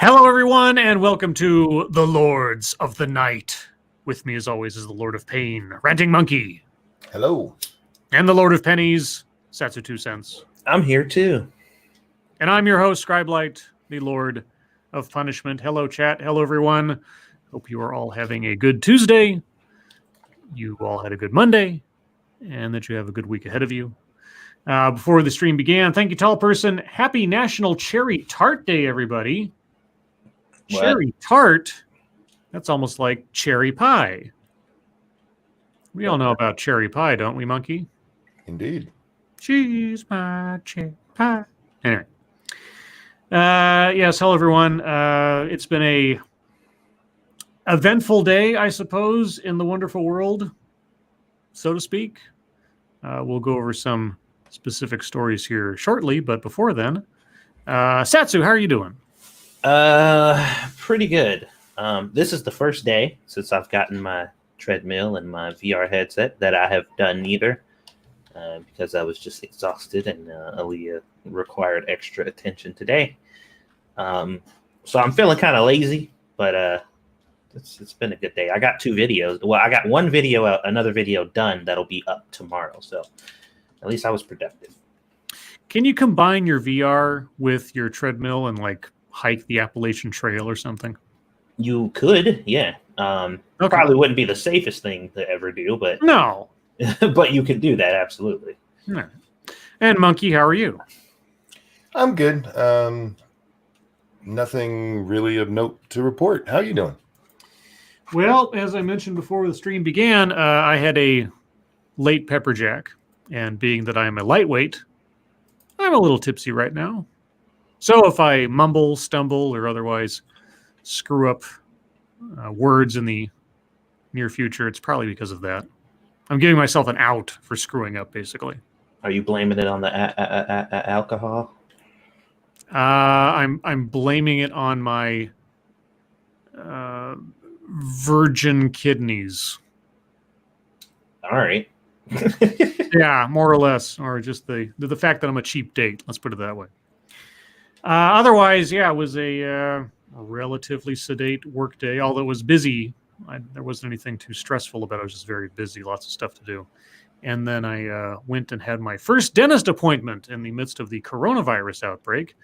Hello, everyone, and welcome to the Lords of the Night. With me, as always, is the Lord of Pain, Ranting Monkey. Hello. And the Lord of Pennies, Satsu 2 cents. I'm here too. And I'm your host, Scribe, the Lord of Punishment. Hello, chat. Hello, everyone. Hope you are all having a good Tuesday. You all had a good Monday, and that you have a good week ahead of you. Before the stream began, thank you, Tall Person. Happy National Cherry Tart Day, everybody. What? Cherry tart? That's almost like cherry pie. We all know about cherry pie, don't we, Monkey? Indeed. She's my cherry pie. Anyway. Yes, hello, everyone. It's been a eventful day, I suppose, in the wonderful world, so to speak. We'll go over some specific stories here shortly, but before then, Satsu, how are you doing? Pretty good. This is the first day since I've gotten my treadmill and my VR headset that I have done neither, because I was just exhausted and Aaliyah required extra attention today. So I'm feeling kind of lazy, but it's been a good day. I got 2 videos. Well, I got one video out, another video done that'll be up tomorrow. So at least I was productive. Can you combine your VR with your treadmill and like hike the Appalachian Trail or something? You could, yeah. Okay. Probably wouldn't be the safest thing to ever do, but No. but you could do that, absolutely. All right. And Monkey, how are you? I'm good. Nothing really of note to report. How are you doing? Well, as I mentioned before the stream began, I had a late pepper jack, and being that I'm a lightweight, I'm a little tipsy right now. So if I mumble, stumble, or otherwise screw up words in the near future, it's probably because of that. I'm giving myself an out for screwing up, basically. Are you blaming it on the alcohol? I'm blaming it on my virgin kidneys. All right. Yeah, more or less, or just the fact that I'm a cheap date. Let's put it that way. Otherwise, yeah, it was a relatively sedate work day, although it was busy. There wasn't anything too stressful about it. I was just very busy, lots of stuff to do. And then I went and had my first dentist appointment in the midst of the coronavirus outbreak,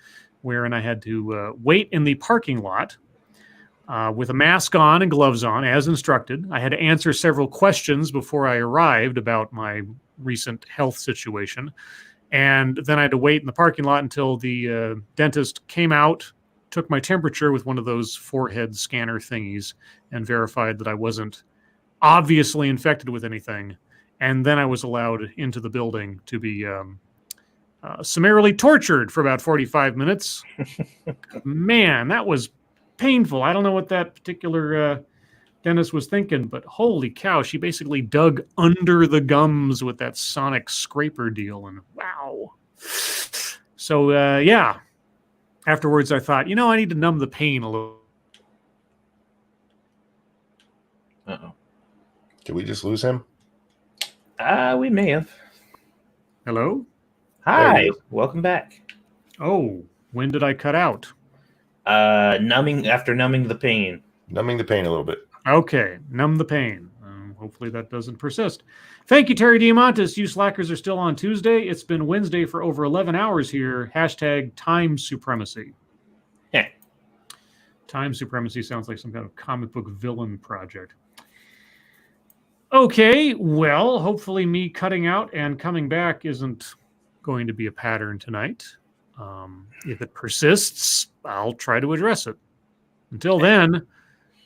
wherein I had to wait in the parking lot with a mask on and gloves on, as instructed. I had to answer several questions before I arrived about my recent health situation. And then I had to wait in the parking lot until the dentist came out, took my temperature with one of those forehead scanner thingies, and verified that I wasn't obviously infected with anything. And then I was allowed into the building to be summarily tortured for about 45 minutes. Man, that was painful. I don't know what that particular dentist was thinking, but holy cow, she basically dug under the gums with that sonic scraper deal, and wow. So, yeah. Afterwards, I thought, I need to numb the pain a little. Uh-oh. Did we just lose him? We may have. Hello? Hi, welcome back. Oh, when did I cut out? Numbing the pain. Numbing the pain a little bit. Okay, numb the pain. Hopefully that doesn't persist. Thank you, Terry Diamantis. You slackers are still on Tuesday. It's been Wednesday for over 11 hours here. # time supremacy. Yeah. Time supremacy sounds like some kind of comic book villain project. Okay, well, hopefully me cutting out and coming back isn't going to be a pattern tonight. If it persists, I'll try to address it. Until then,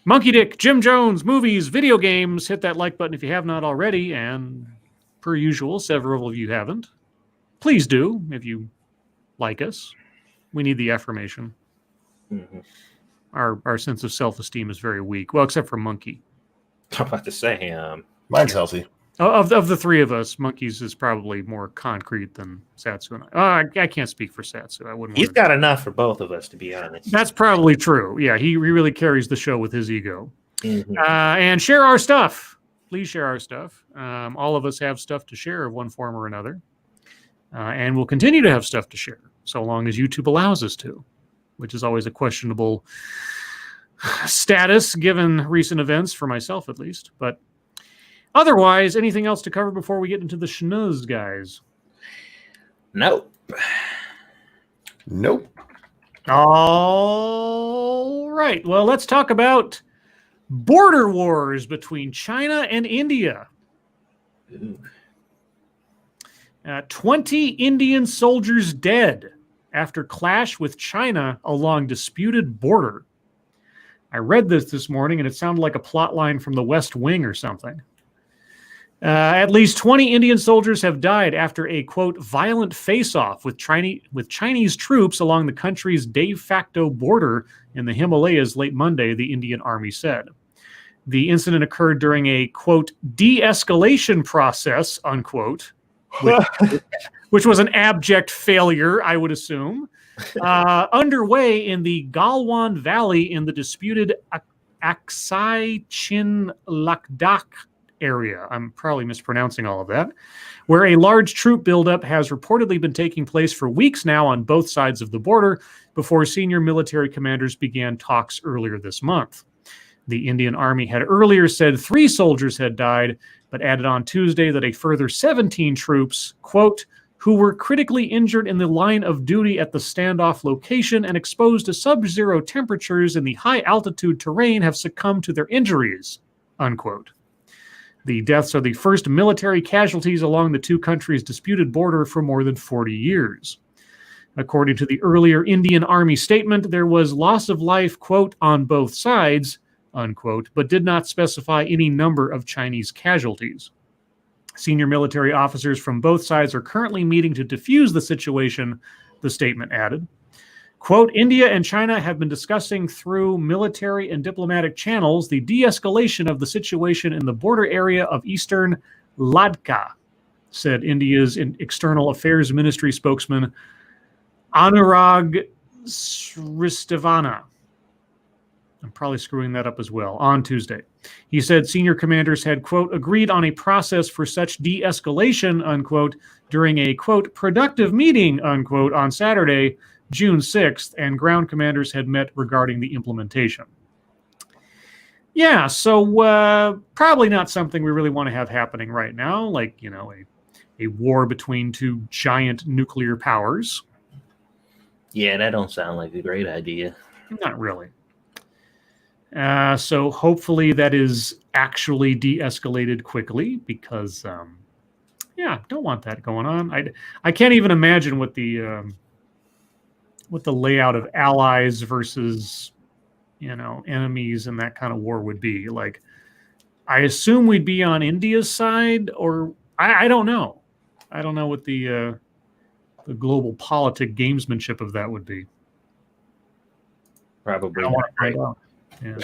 Monkey Dick, Jim Jones, movies, video games. Hit that like button if you have not already. And per usual, several of you haven't. Please do if you like us. We need the affirmation. Mm-hmm. Our sense of self-esteem is very weak. Well, except for Monkey. I'm about to say, Mine's healthy. Of the three of us, Monkey's is probably more concrete than Satsu and I. I can't speak for Satsu. I wouldn't. He's got enough for both of us, to be honest. That's probably true. Yeah, he really carries the show with his ego. Mm-hmm. And share our stuff. Please share our stuff. All of us have stuff to share of one form or another. And we'll continue to have stuff to share, so long as YouTube allows us to. which is always a questionable status given recent events, for myself at least. But otherwise, anything else to cover before we get into the schnoz, guys? Nope. Nope. All right. Well, let's talk about border wars between China and India. Ooh. 20 Indian soldiers dead after clash with China along disputed border. I read this morning, and it sounded like a plot line from The West Wing or something. At least 20 Indian soldiers have died after a, quote, violent face-off with Chinese troops along the country's de facto border in the Himalayas late Monday, the Indian Army said. The incident occurred during a, quote, de-escalation process, unquote, which was an abject failure, I would assume, underway in the Galwan Valley in the disputed Aksai Chin Lakdak area. I'm probably mispronouncing all of that, where a large troop buildup has reportedly been taking place for weeks now on both sides of the border before senior military commanders began talks earlier this month. The Indian Army had earlier said 3 soldiers had died, but added on Tuesday that a further 17 troops, quote, who were critically injured in the line of duty at the standoff location and exposed to sub-zero temperatures in the high-altitude terrain have succumbed to their injuries, unquote. The deaths are the first military casualties along the two countries' disputed border for more than 40 years. According to the earlier Indian Army statement, there was loss of life, quote, on both sides, unquote, but did not specify any number of Chinese casualties. Senior military officers from both sides are currently meeting to defuse the situation, the statement added. Quote, India and China have been discussing through military and diplomatic channels the de-escalation of the situation in the border area of eastern Ladakh, said India's External Affairs Ministry spokesman Anurag Sristavana. I'm probably screwing that up as well, on Tuesday. He said senior commanders had, quote, agreed on a process for such de-escalation, unquote, during a, quote, productive meeting, unquote, on Saturday, June 6th, and ground commanders had met regarding the implementation. Yeah, so probably not something we really want to have happening right now, like, you know, a war between two giant nuclear powers. Yeah, that don't sound like a great idea. Not really. So hopefully that is actually de-escalated quickly because, don't want that going on. I can't even imagine what the layout of allies versus, you know, enemies in that kind of war would be. Like, I assume we'd be on India's side, or I don't know. I don't know what the global politic gamesmanship of that would be. Probably Don't not want to right. find out. Yeah.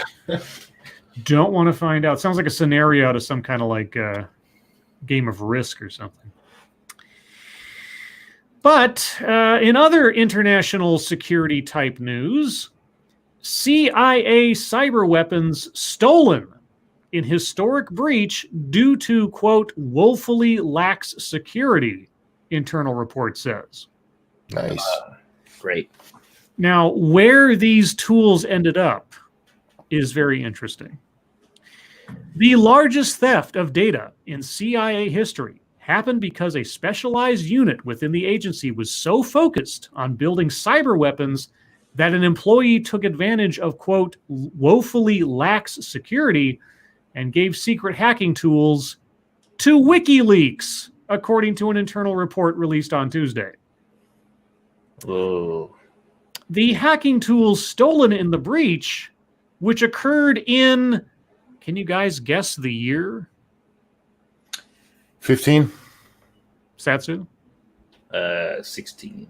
Don't want to find out. Sounds like a scenario out of some kind of like game of Risk or something. But in other international security type news, CIA cyber weapons stolen in historic breach due to, quote, woefully lax security, internal report says. Nice. Great. Now, where these tools ended up is very interesting. The largest theft of data in CIA history happened because a specialized unit within the agency was so focused on building cyber weapons that an employee took advantage of, quote, woefully lax security and gave secret hacking tools to WikiLeaks, according to an internal report released on Tuesday. Whoa. The hacking tools stolen in the breach, which occurred in, can you guys guess the year? 15. Satsu? 16.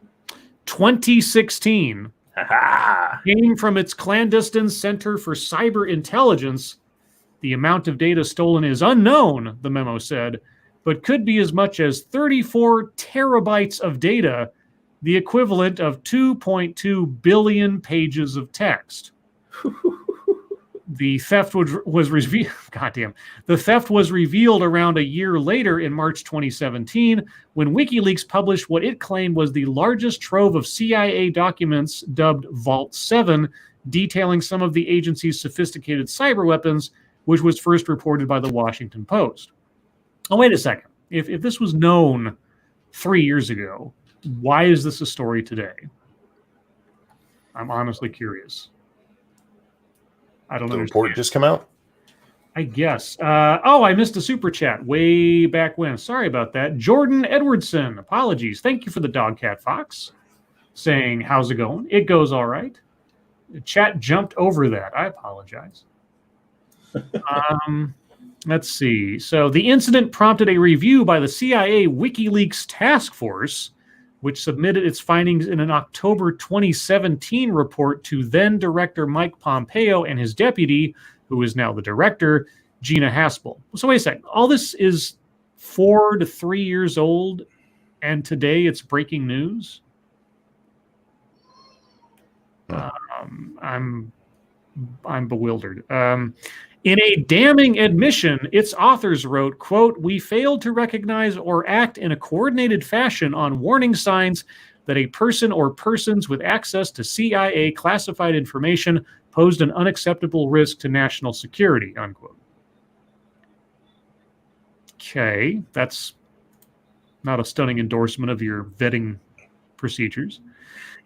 2016. Ha-ha! Came from its clandestine Center for Cyber Intelligence. The amount of data stolen is unknown, the memo said, but could be as much as 34 terabytes of data, the equivalent of 2.2 billion pages of text. The theft was revealed. Goddamn, the theft was revealed around a year later in March 2017, when WikiLeaks published what it claimed was the largest trove of CIA documents, dubbed Vault 7, detailing some of the agency's sophisticated cyber weapons, which was first reported by the Washington Post. Oh, wait a second. If this was known 3 years ago, why is this a story today? I'm honestly curious. I don't know. The report just come out? I guess. I missed a super chat way back when. Sorry about that. Jordan Edwardson, apologies. Thank you for the dog cat fox. Saying, how's it going? It goes all right. The chat jumped over that. I apologize. Let's see. So the incident prompted a review by the CIA WikiLeaks task force, which submitted its findings in an October 2017 report to then Director Mike Pompeo and his deputy, who is now the director, Gina Haspel. So wait a second. All this is 4 to 3 years old, and today it's breaking news? I'm bewildered. In a damning admission, its authors wrote, quote, "We failed to recognize or act in a coordinated fashion on warning signs that a person or persons with access to CIA classified information posed an unacceptable risk to national security," unquote. Okay, that's not a stunning endorsement of your vetting procedures.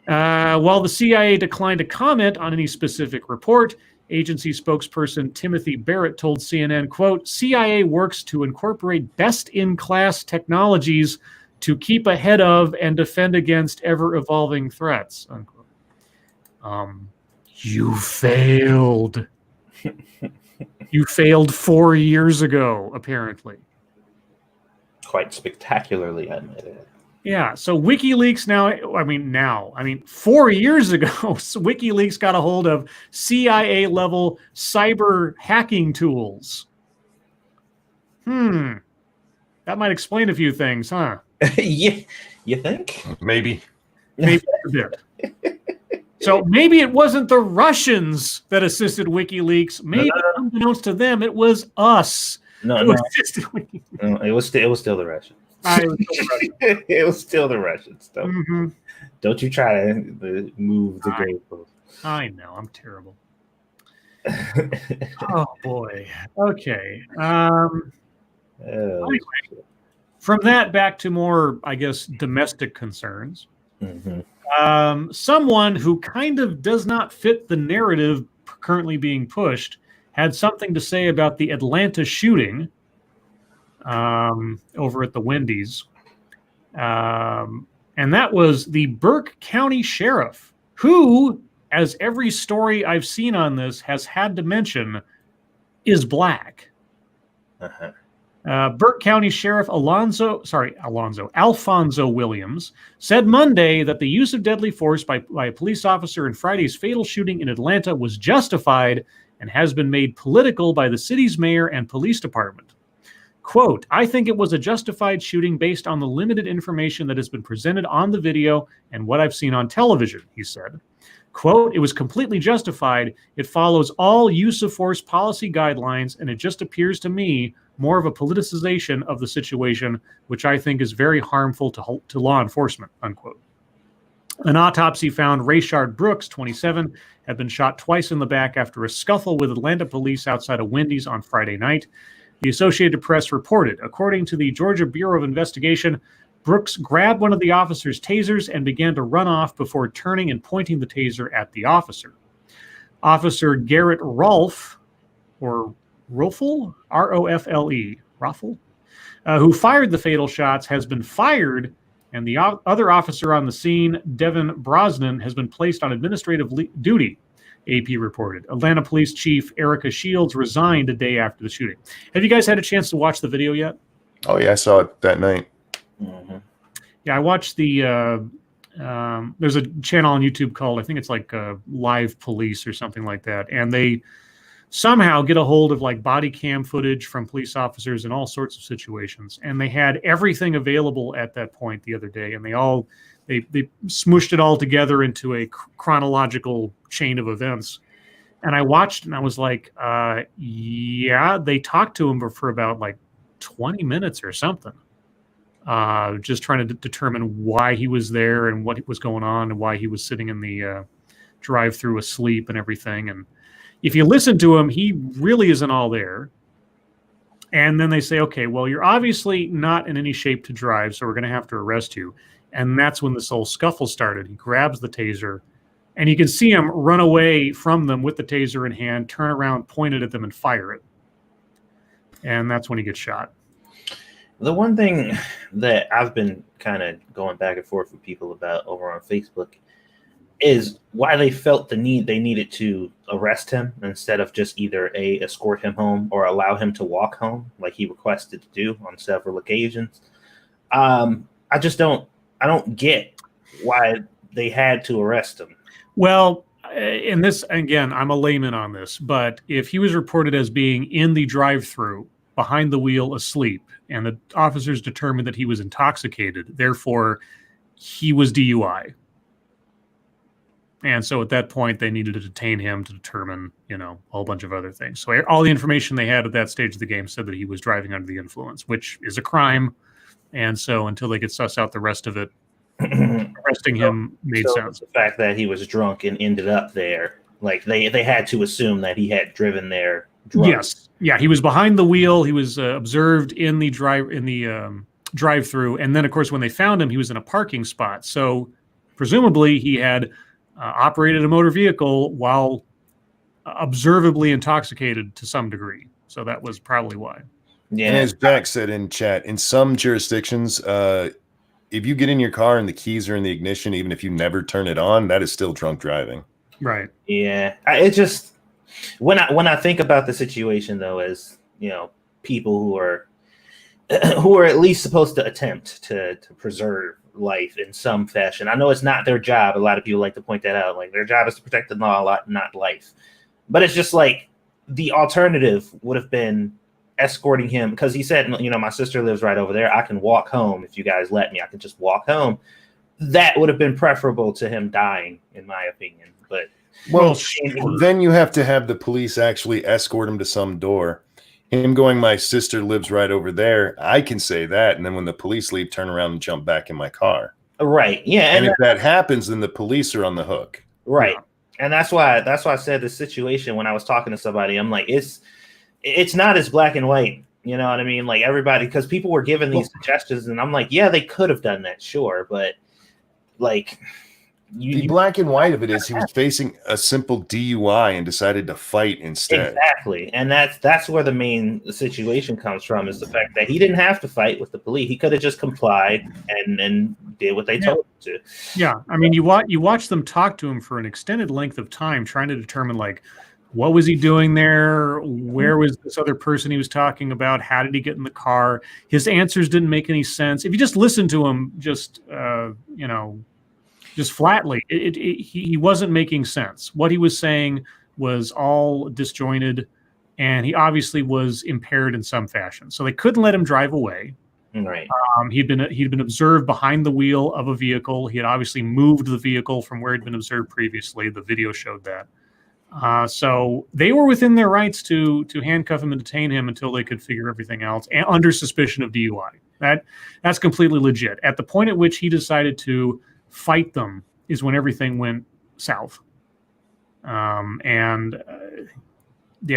While the CIA declined to comment on any specific report, agency spokesperson Timothy Barrett told CNN, quote, "CIA works to incorporate best-in-class technologies to keep ahead of and defend against ever-evolving threats," unquote. You failed. You failed 4 years ago, apparently. Quite spectacularly, I might add. Yeah, so WikiLeaks now, 4 years ago, WikiLeaks got a hold of CIA-level cyber hacking tools. That might explain a few things, huh? Yeah, you think? Maybe. Maybe a bit. So maybe it wasn't the Russians that assisted WikiLeaks. Maybe, unbeknownst to them, it was us who assisted WikiLeaks. No, it was still the Russians. It was still the Russians. Don't you try to move the goalpost. I know, I'm terrible. Oh boy. Okay. Anyway, from that back to more, I guess, domestic concerns. Someone who kind of does not fit the narrative currently being pushed had something to say about the Atlanta shooting over at the Wendy's. And that was the Burke County Sheriff, who, as every story I've seen on this has had to mention, is black. Burke County Sheriff Alfonso Williams said Monday that the use of deadly force by a police officer in Friday's fatal shooting in Atlanta was justified and has been made political by the city's mayor and police department. Quote, "I think it was a justified shooting based on the limited information that has been presented on the video and what I've seen on television," he said. Quote, "It was completely justified. It follows all use of force policy guidelines, and it just appears to me more of a politicization of the situation, which I think is very harmful to law enforcement," unquote. An autopsy found Rayshard Brooks, 27, had been shot twice in the back after a scuffle with Atlanta police outside of Wendy's on Friday night. The Associated Press reported, according to the Georgia Bureau of Investigation, Brooks grabbed one of the officer's tasers and began to run off before turning and pointing the taser at the officer. Officer Garrett Rolfe, or Roffle, R-O-F-L-E, Roffle, who fired the fatal shots, has been fired, and the other officer on the scene, Devin Brosnan, has been placed on administrative duty, AP reported. Atlanta Police Chief Erica Shields resigned a day after the shooting. Have you guys had a chance to watch the video yet? Oh, yeah, I saw it that night. Yeah, I watched the, there's a channel on YouTube called, I think it's like Live Police or something like that. And they somehow get a hold of like body cam footage from police officers in all sorts of situations. And they had everything available at that point the other day. And they smooshed it all together into a chronological chain of events. And I watched and I was like, yeah, they talked to him for about like 20 minutes or something. Just trying to determine why he was there and what was going on and why he was sitting in the drive-through asleep and everything. And if you listen to him, he really isn't all there. And then they say, okay, well, you're obviously not in any shape to drive, so we're going to have to arrest you. And that's when this whole scuffle started. He grabs the taser, and you can see him run away from them with the taser in hand, turn around, point it at them, and fire it. And that's when he gets shot. The one thing that I've been kind of going back and forth with people about over on Facebook is why they felt the need they needed to arrest him instead of just either escort him home or allow him to walk home like he requested to do on several occasions. I don't get why they had to arrest him. Well, in this, again, I'm a layman on this, but if he was reported as being in the drive-through behind the wheel asleep and the officers determined that he was intoxicated, therefore he was DUI. And so at that point, they needed to detain him to determine, a whole bunch of other things. So all the information they had at that stage of the game said that he was driving under the influence, which is a crime. And so until they could suss out the rest of it, arresting him made sense. The fact that he was drunk and ended up there, like they had to assume that he had driven there drunk. Yes. Yeah, he was behind the wheel. He was observed in the drive-through. And then, of course, when they found him, he was in a parking spot. So presumably he had operated a motor vehicle while observably intoxicated to some degree. So that was probably why. Yeah. And as Jack said in chat, in some jurisdictions, if you get in your car and the keys are in the ignition, even if you never turn it on, that is still drunk driving. Right. Yeah. It just when I think about the situation though, as people who are at least supposed to attempt to preserve life in some fashion. I know it's not their job. A lot of people like to point that out. Like their job is to protect the law, not life. But it's just like the alternative would have been escorting him because he said, my sister lives right over there. I can walk home if you guys let me. I can just walk home. That would have been preferable to him dying, in my opinion. But then you have to have the police actually escort him to some door. Him going, my sister lives right over there. I can say that. And then when the police leave, turn around and jump back in my car. Right. Yeah. And if that happens, then the police are on the hook. Right. Yeah. And that's why I said the situation when I was talking to somebody, I'm like, it's not as black and white. You know what I mean? Like everybody, because people were giving these suggestions and I'm like, yeah, they could have done that. Sure. But like, the black and white of it is he was facing a simple DUI and decided to fight instead. Exactly. And that's where the main situation comes from, is the fact that he didn't have to fight with the police. He could have just complied and did what they told him to. Yeah. I mean, you watch them talk to him for an extended length of time, trying to determine like, what was he doing there? Where was this other person he was talking about? How did he get in the car? His answers didn't make any sense. If you just listen to him, just flatly, he wasn't making sense. What he was saying was all disjointed, and he obviously was impaired in some fashion. So they couldn't let him drive away. Right. He'd been observed behind the wheel of a vehicle. He had obviously moved the vehicle from where he'd been observed previously. The video showed that. So they were within their rights to handcuff him and detain him until they could figure everything else, and under suspicion of DUI. That's completely legit. At the point at which he decided to fight them is when everything went south. Yeah,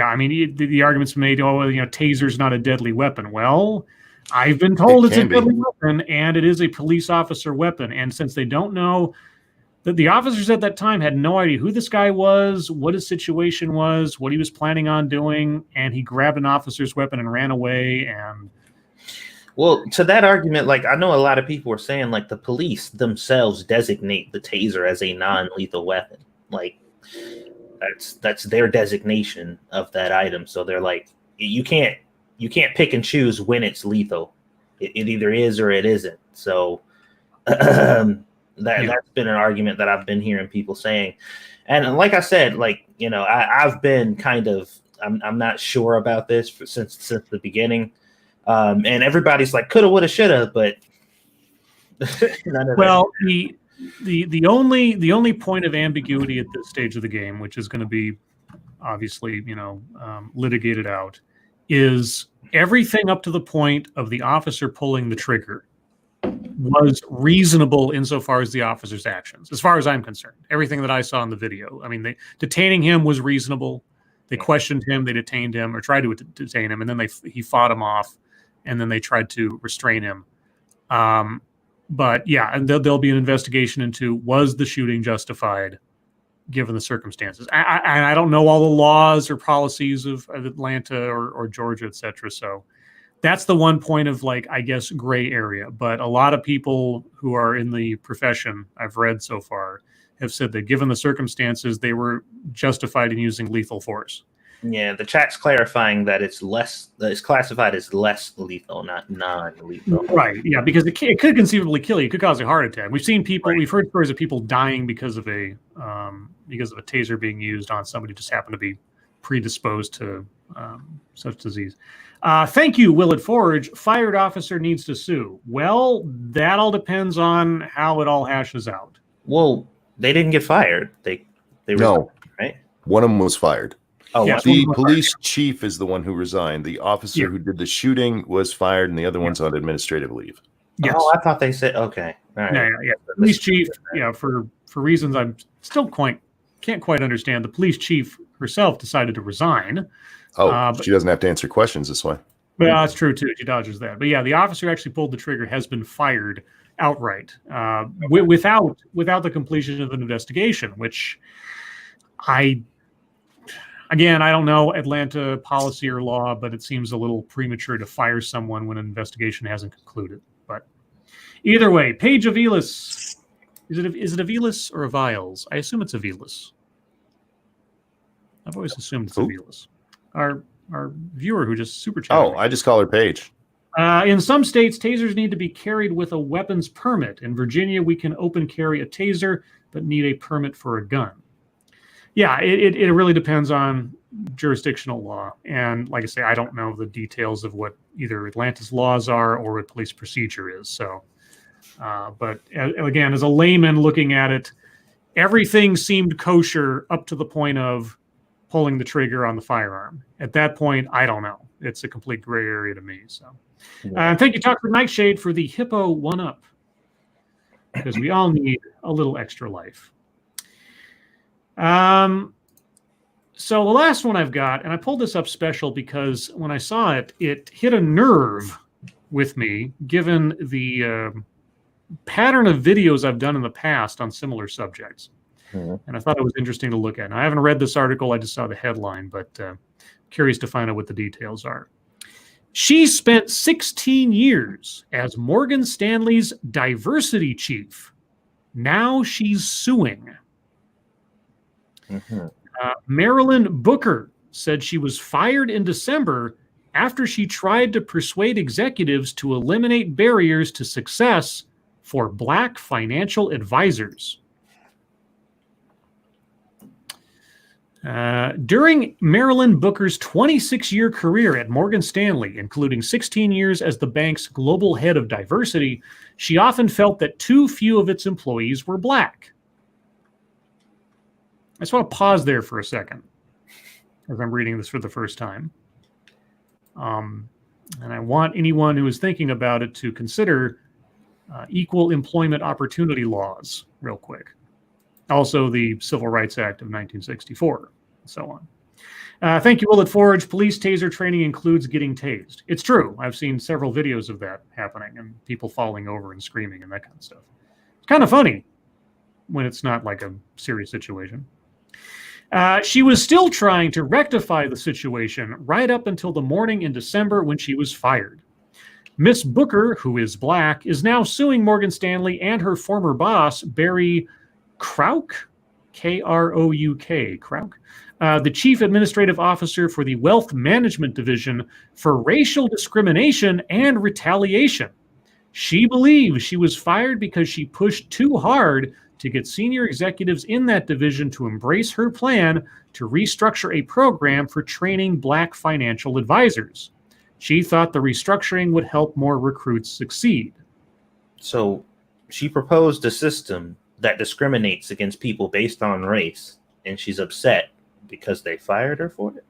I mean, the argument's made, taser's not a deadly weapon. Well, I've been told it's a deadly weapon, and it is a police officer weapon. And since they don't know, that the officers at that time had no idea who this guy was, what his situation was, what he was planning on doing, and he grabbed an officer's weapon and ran away. And well, to that argument, like I know a lot of people were saying, like the police themselves designate the taser as a non-lethal weapon. Like that's their designation of that item. So they're like, you can't pick and choose when it's lethal. It either is or it isn't. So that's been an argument that I've been hearing people saying. And like I said, like, I've been kind of, I'm not sure about this since the beginning. And everybody's like, coulda, woulda, shoulda, but well, the only point of ambiguity at this stage of the game, which is going to be obviously, litigated out, is everything up to the point of the officer pulling the trigger was reasonable insofar as the officer's actions, as far as I'm concerned. Everything that I saw in the video, I mean, detaining him was reasonable. They questioned him, they detained him, or tried to detain him, and then he fought him off, and then they tried to restrain him. But yeah, and there'll be an investigation into, was the shooting justified given the circumstances. I don't know all the laws or policies of Atlanta or Georgia, et cetera. So that's the one point of, like, I guess, gray area. But a lot of people who are in the profession I've read so far have said that given the circumstances, they were justified in using lethal force. Yeah, the chat's clarifying that it's classified as less lethal, not non-lethal. Right. Yeah, because it could conceivably kill you. It could cause a heart attack. We've seen people. Right. We've heard stories of people dying because of a taser being used on somebody who just happened to be predisposed to such disease. Thank you, Willett Forge. Fired officer needs to sue. Well, that all depends on how it all hashes out. Well, they didn't get fired. They no, right? One of them was fired. Oh, yeah, the police chief is the one who resigned. The officer who did the shooting was fired, and the other one's on administrative leave. Yes. Oh, I thought they said okay. All right. Yeah. The police chief, for reasons I'm still can't quite understand. The police chief herself decided to resign. But she doesn't have to answer questions this way. Well, that's true too. She dodges that. But yeah, the officer actually pulled the trigger, has been fired outright without the completion of an investigation, which I don't know Atlanta policy or law, but it seems a little premature to fire someone when an investigation hasn't concluded. But either way, Paige Aviles, is it Aviles or Aviles? I assume it's Aviles. I've always assumed it's Aviles. Our viewer who just super chatted. Oh, I just call her Paige. In some states, tasers need to be carried with a weapons permit. In Virginia, we can open carry a taser, but need a permit for a gun. Yeah, it really depends on jurisdictional law. And like I say, I don't know the details of what either Atlanta's laws are or what police procedure is. So, but again, as a layman looking at it, everything seemed kosher up to the point of pulling the trigger on the firearm. At that point, I don't know. It's a complete gray area to me. So, thank you, Tucker Nightshade, for the Hippo 1-up, because we all need a little extra life. So the last one I've got, and I pulled this up special because when I saw it, it hit a nerve with me, given the pattern of videos I've done in the past on similar subjects. And I thought it was interesting to look at. And I haven't read this article. I just saw the headline, but curious to find out what the details are. She spent 16 years as Morgan Stanley's diversity chief. Now she's suing. Marilyn Booker said she was fired in December after she tried to persuade executives to eliminate barriers to success for Black financial advisors. During Marilyn Booker's 26-year career at Morgan Stanley, including 16 years as the bank's global head of diversity, she often felt that too few of its employees were Black. I just want to pause there for a second as I'm reading this for the first time. And I want anyone who is thinking about it to consider equal employment opportunity laws real quick. Also, the Civil Rights Act of 1964, and so on. Thank you, Willett Forge. Police taser training includes getting tased. It's true. I've seen several videos of that happening and people falling over and screaming and that kind of stuff. It's kind of funny when it's not like a serious situation. She was still trying to rectify the situation right up until the morning in December when she was fired. Miss Booker, who is Black, is now suing Morgan Stanley and her former boss, Barry Krauk, K-R-O-U-K, Krauk, the chief administrative officer for the Wealth Management Division, for racial discrimination and retaliation. She believes she was fired because she pushed too hard to get senior executives in that division to embrace her plan to restructure a program for training Black financial advisors. She thought the restructuring would help more recruits succeed. So she proposed a system that discriminates against people based on race, and she's upset because they fired her for it?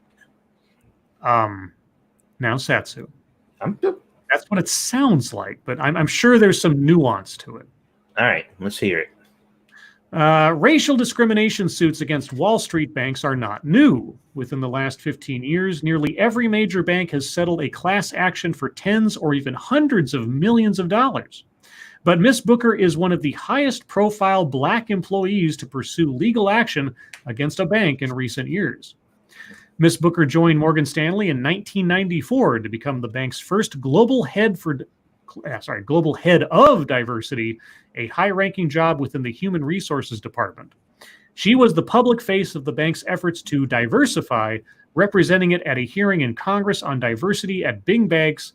Now, Satsu. I'm That's what it sounds like, but I'm sure there's some nuance to it. All right, let's hear it. Racial discrimination suits against Wall Street banks are not new. Within the last 15 years, nearly every major bank has settled a class action for tens or even hundreds of millions of dollars. But Miss Booker is one of the highest profile black employees to pursue legal action against a bank in recent years. Miss Booker joined Morgan Stanley in 1994 to become the bank's first global head of diversity, a high-ranking job within the Human Resources Department. She was the public face of the bank's efforts to diversify, representing it at a hearing in Congress on diversity at big banks,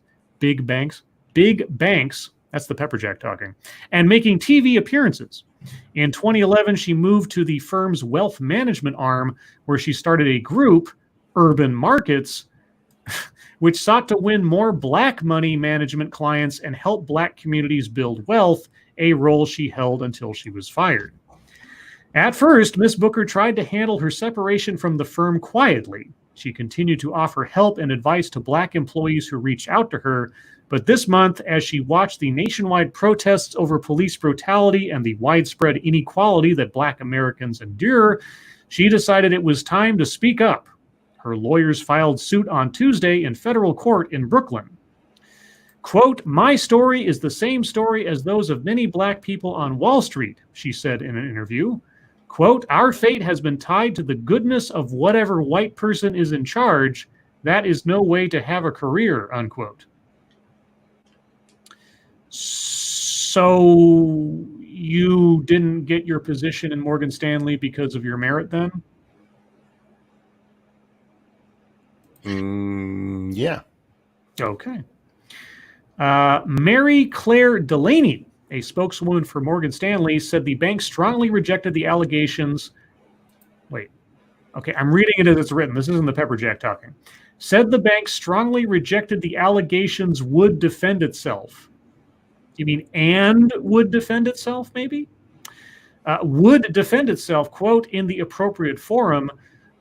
that's the Pepperjack talking, and making TV appearances. In 2011, she moved to the firm's wealth management arm, where she started a group, Urban Markets, which sought to win more black money management clients and help black communities build wealth, a role she held until she was fired. At first, Miss Booker tried to handle her separation from the firm quietly. She continued to offer help and advice to black employees who reached out to her, but this month, as she watched the nationwide protests over police brutality and the widespread inequality that black Americans endure, she decided it was time to speak up. Her lawyers filed suit on Tuesday in federal court in Brooklyn. Quote, "My story is the same story as those of many black people on Wall Street," she said in an interview. Quote, "Our fate has been tied to the goodness of whatever white person is in charge. That is no way to have a career," unquote. So you didn't get your position in Morgan Stanley because of your merit then? Yeah. Okay. Mary Claire Delaney, a spokeswoman for Morgan Stanley, said the bank strongly rejected the allegations. Wait. Okay, I'm reading it as it's written. This isn't the Pepperjack talking. Said the bank strongly rejected the allegations would defend itself. You mean and would defend itself, maybe? Would defend itself, quote, "in the appropriate forum.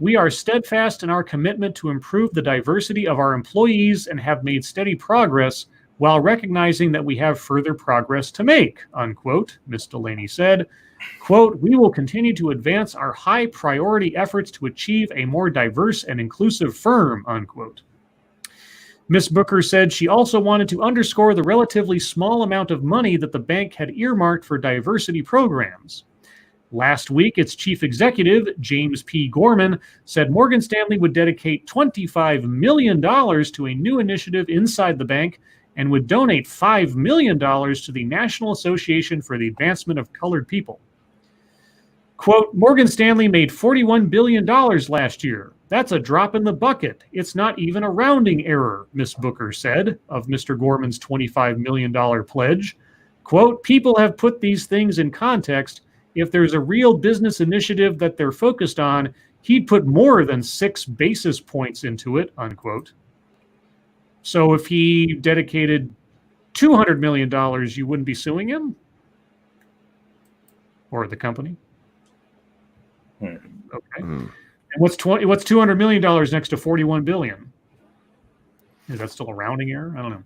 We are steadfast in our commitment to improve the diversity of our employees and have made steady progress while recognizing that we have further progress to make," unquote, Ms. Delaney said. Quote, "We will continue to advance our high priority efforts to achieve a more diverse and inclusive firm," unquote. Ms. Booker said she also wanted to underscore the relatively small amount of money that the bank had earmarked for diversity programs. Last week, its chief executive, James P. Gorman, said Morgan Stanley would dedicate $25 million to a new initiative inside the bank and would donate $5 million to the National Association for the Advancement of Colored People. Quote, "Morgan Stanley made $41 billion last year. That's a drop in the bucket. It's not even a rounding error," Ms. Booker said of Mr. Gorman's $25 million pledge. Quote, "People have put these things in context. If there's a real business initiative that they're focused on, he'd put more than 6 basis points into it," unquote. So if he dedicated $200 million, you wouldn't be suing him? Or the company? Okay. And what's $200 million next to $41 billion? Is that still a rounding error? I don't know.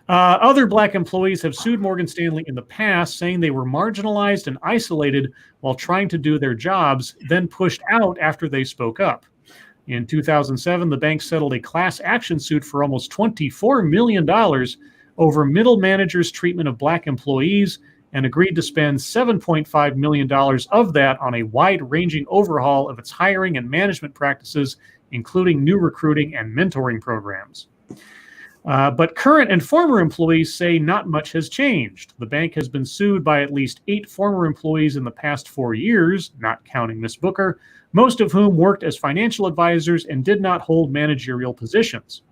Other black employees have sued Morgan Stanley in the past, saying they were marginalized and isolated while trying to do their jobs, then pushed out after they spoke up. In 2007, the bank settled a class action suit for almost $24 million over middle managers' treatment of black employees and agreed to spend $7.5 million of that on a wide-ranging overhaul of its hiring and management practices, including new recruiting and mentoring programs. But current and former employees say not much has changed. The bank has been sued by at least 8 former employees in the past 4 years, not counting Ms. Booker, most of whom worked as financial advisors and did not hold managerial positions.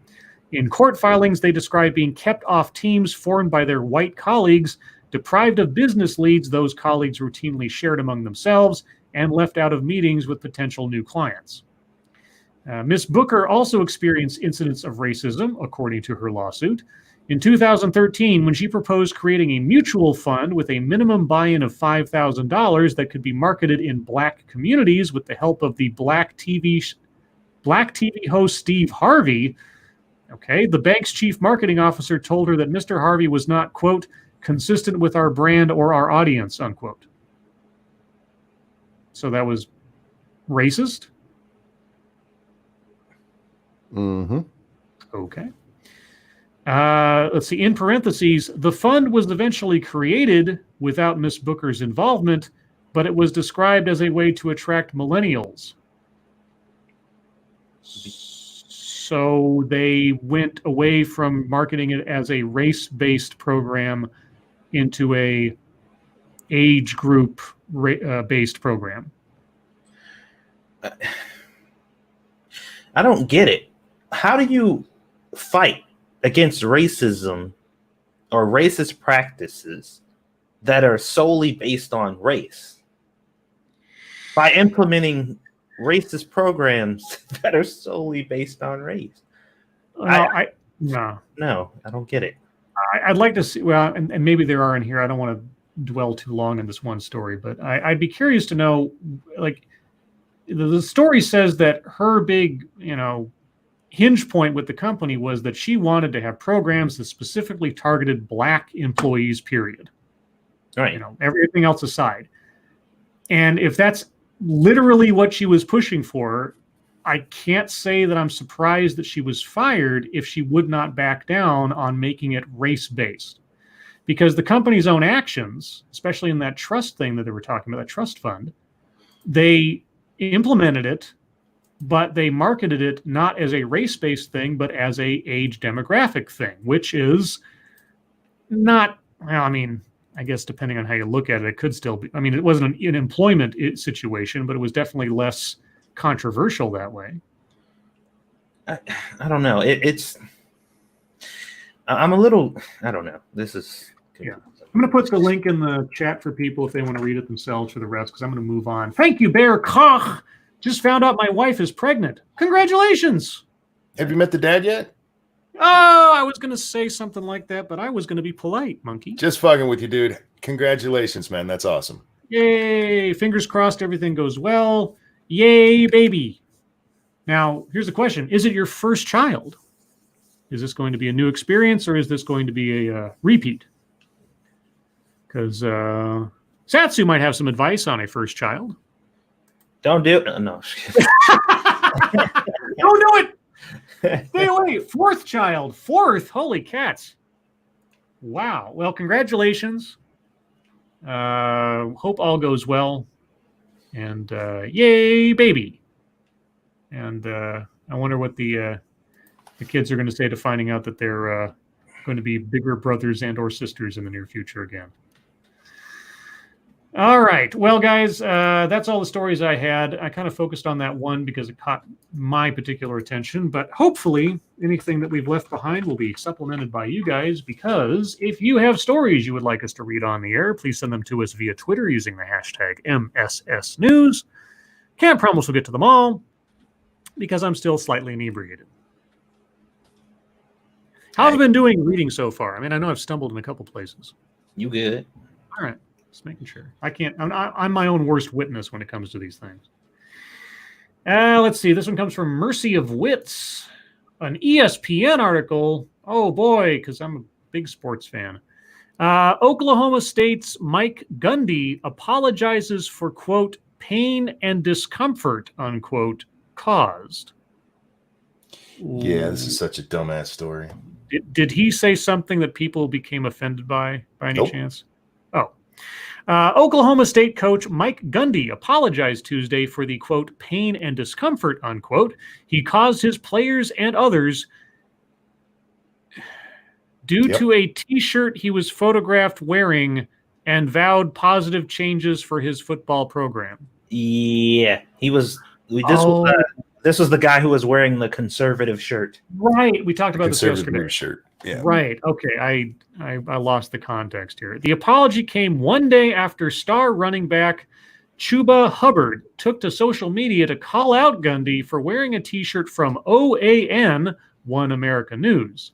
In court filings, they describe being kept off teams formed by their white colleagues, deprived of business leads those colleagues routinely shared among themselves, and left out of meetings with potential new clients. Ms. Booker also experienced incidents of racism, according to her lawsuit. In 2013, when she proposed creating a mutual fund with a minimum buy-in of $5,000 that could be marketed in black communities with the help of the black TV Black TV host Steve Harvey, okay, the bank's chief marketing officer told her that Mr. Harvey was not, quote, consistent with our brand or our audience, unquote. So that was racist? Mm-hmm. Okay. Let's see. In parentheses, the fund was eventually created without Miss Booker's involvement, but it was described as a way to attract millennials. So they went away from marketing it as a race-based program into a age group based program. I don't get it. How do you fight against racism or racist practices that are solely based on race by implementing racist programs that are solely based on race? No, I don't get it. I'd like to see, well, and maybe there are in here. I don't want to dwell too long in this one story, but I'd be curious to know, like, the story says that her big, hinge point with the company was that she wanted to have programs that specifically targeted Black employees, period. Right. Everything else aside. And if that's literally what she was pushing for, I can't say that I'm surprised that she was fired if she would not back down on making it race-based. Because the company's own actions, especially in that trust thing that they were talking about, that trust fund, they implemented it, but they marketed it not as a race-based thing, but as a age demographic thing, which is not, well, I mean, I guess depending on how you look at it, it could still be, I mean, it wasn't an employment situation, but it was definitely less controversial that way. I don't know. I'm a little, I don't know. This is confusing. Yeah. I'm going to put the link in the chat for people if they want to read it themselves for the rest, because I'm going to move on. Thank you, Bear Koch. Just found out my wife is pregnant. Congratulations. Have you met the dad yet? Oh, I was going to say something like that, but I was going to be polite, monkey. Just fucking with you, dude. Congratulations, man. That's awesome. Yay. Fingers crossed everything goes well. Yay, baby. Now, here's the question. Is it your first child? Is this going to be a new experience, or is this going to be a repeat? Because Satsu might have some advice on a first child. Don't do it. No. Don't do it. Stay away. Fourth child. Fourth. Holy cats. Wow. Well, congratulations. Hope all goes well. And yay, baby. And I wonder what the kids are going to say to finding out that they're going to be bigger brothers and or sisters in the near future again. All right. Well, guys, that's all the stories I had. I kind of focused on that one because it caught my particular attention, but hopefully anything that we've left behind will be supplemented by you guys, because if you have stories you would like us to read on the air, please send them to us via Twitter using the hashtag MSSNews. Can't promise we'll get to them all because I'm still slightly inebriated. How have I been doing reading so far? I mean, I know I've stumbled in a couple places. You good? All right. Just making sure. I'm my own worst witness when it comes to these things. Let's see. This one comes from Mercy of Wits, an ESPN article. Oh, boy, because I'm a big sports fan. Oklahoma State's Mike Gundy apologizes for, quote, pain and discomfort, unquote, caused. Yeah, this is such a dumbass story. Did he say something that people became offended by any chance? Oh. Oklahoma State coach Mike Gundy apologized Tuesday for the, quote, pain and discomfort, unquote, he caused his players and others due to a T-shirt he was photographed wearing, and vowed positive changes for his football program. Yeah, he was. This was the guy who was wearing the conservative shirt. Right. We talked about this yesterday. Shirt. Yeah. Right. Okay. I lost the context here. The apology came one day after star running back Chuba Hubbard took to social media to call out Gundy for wearing a T-shirt from OAN, One America News.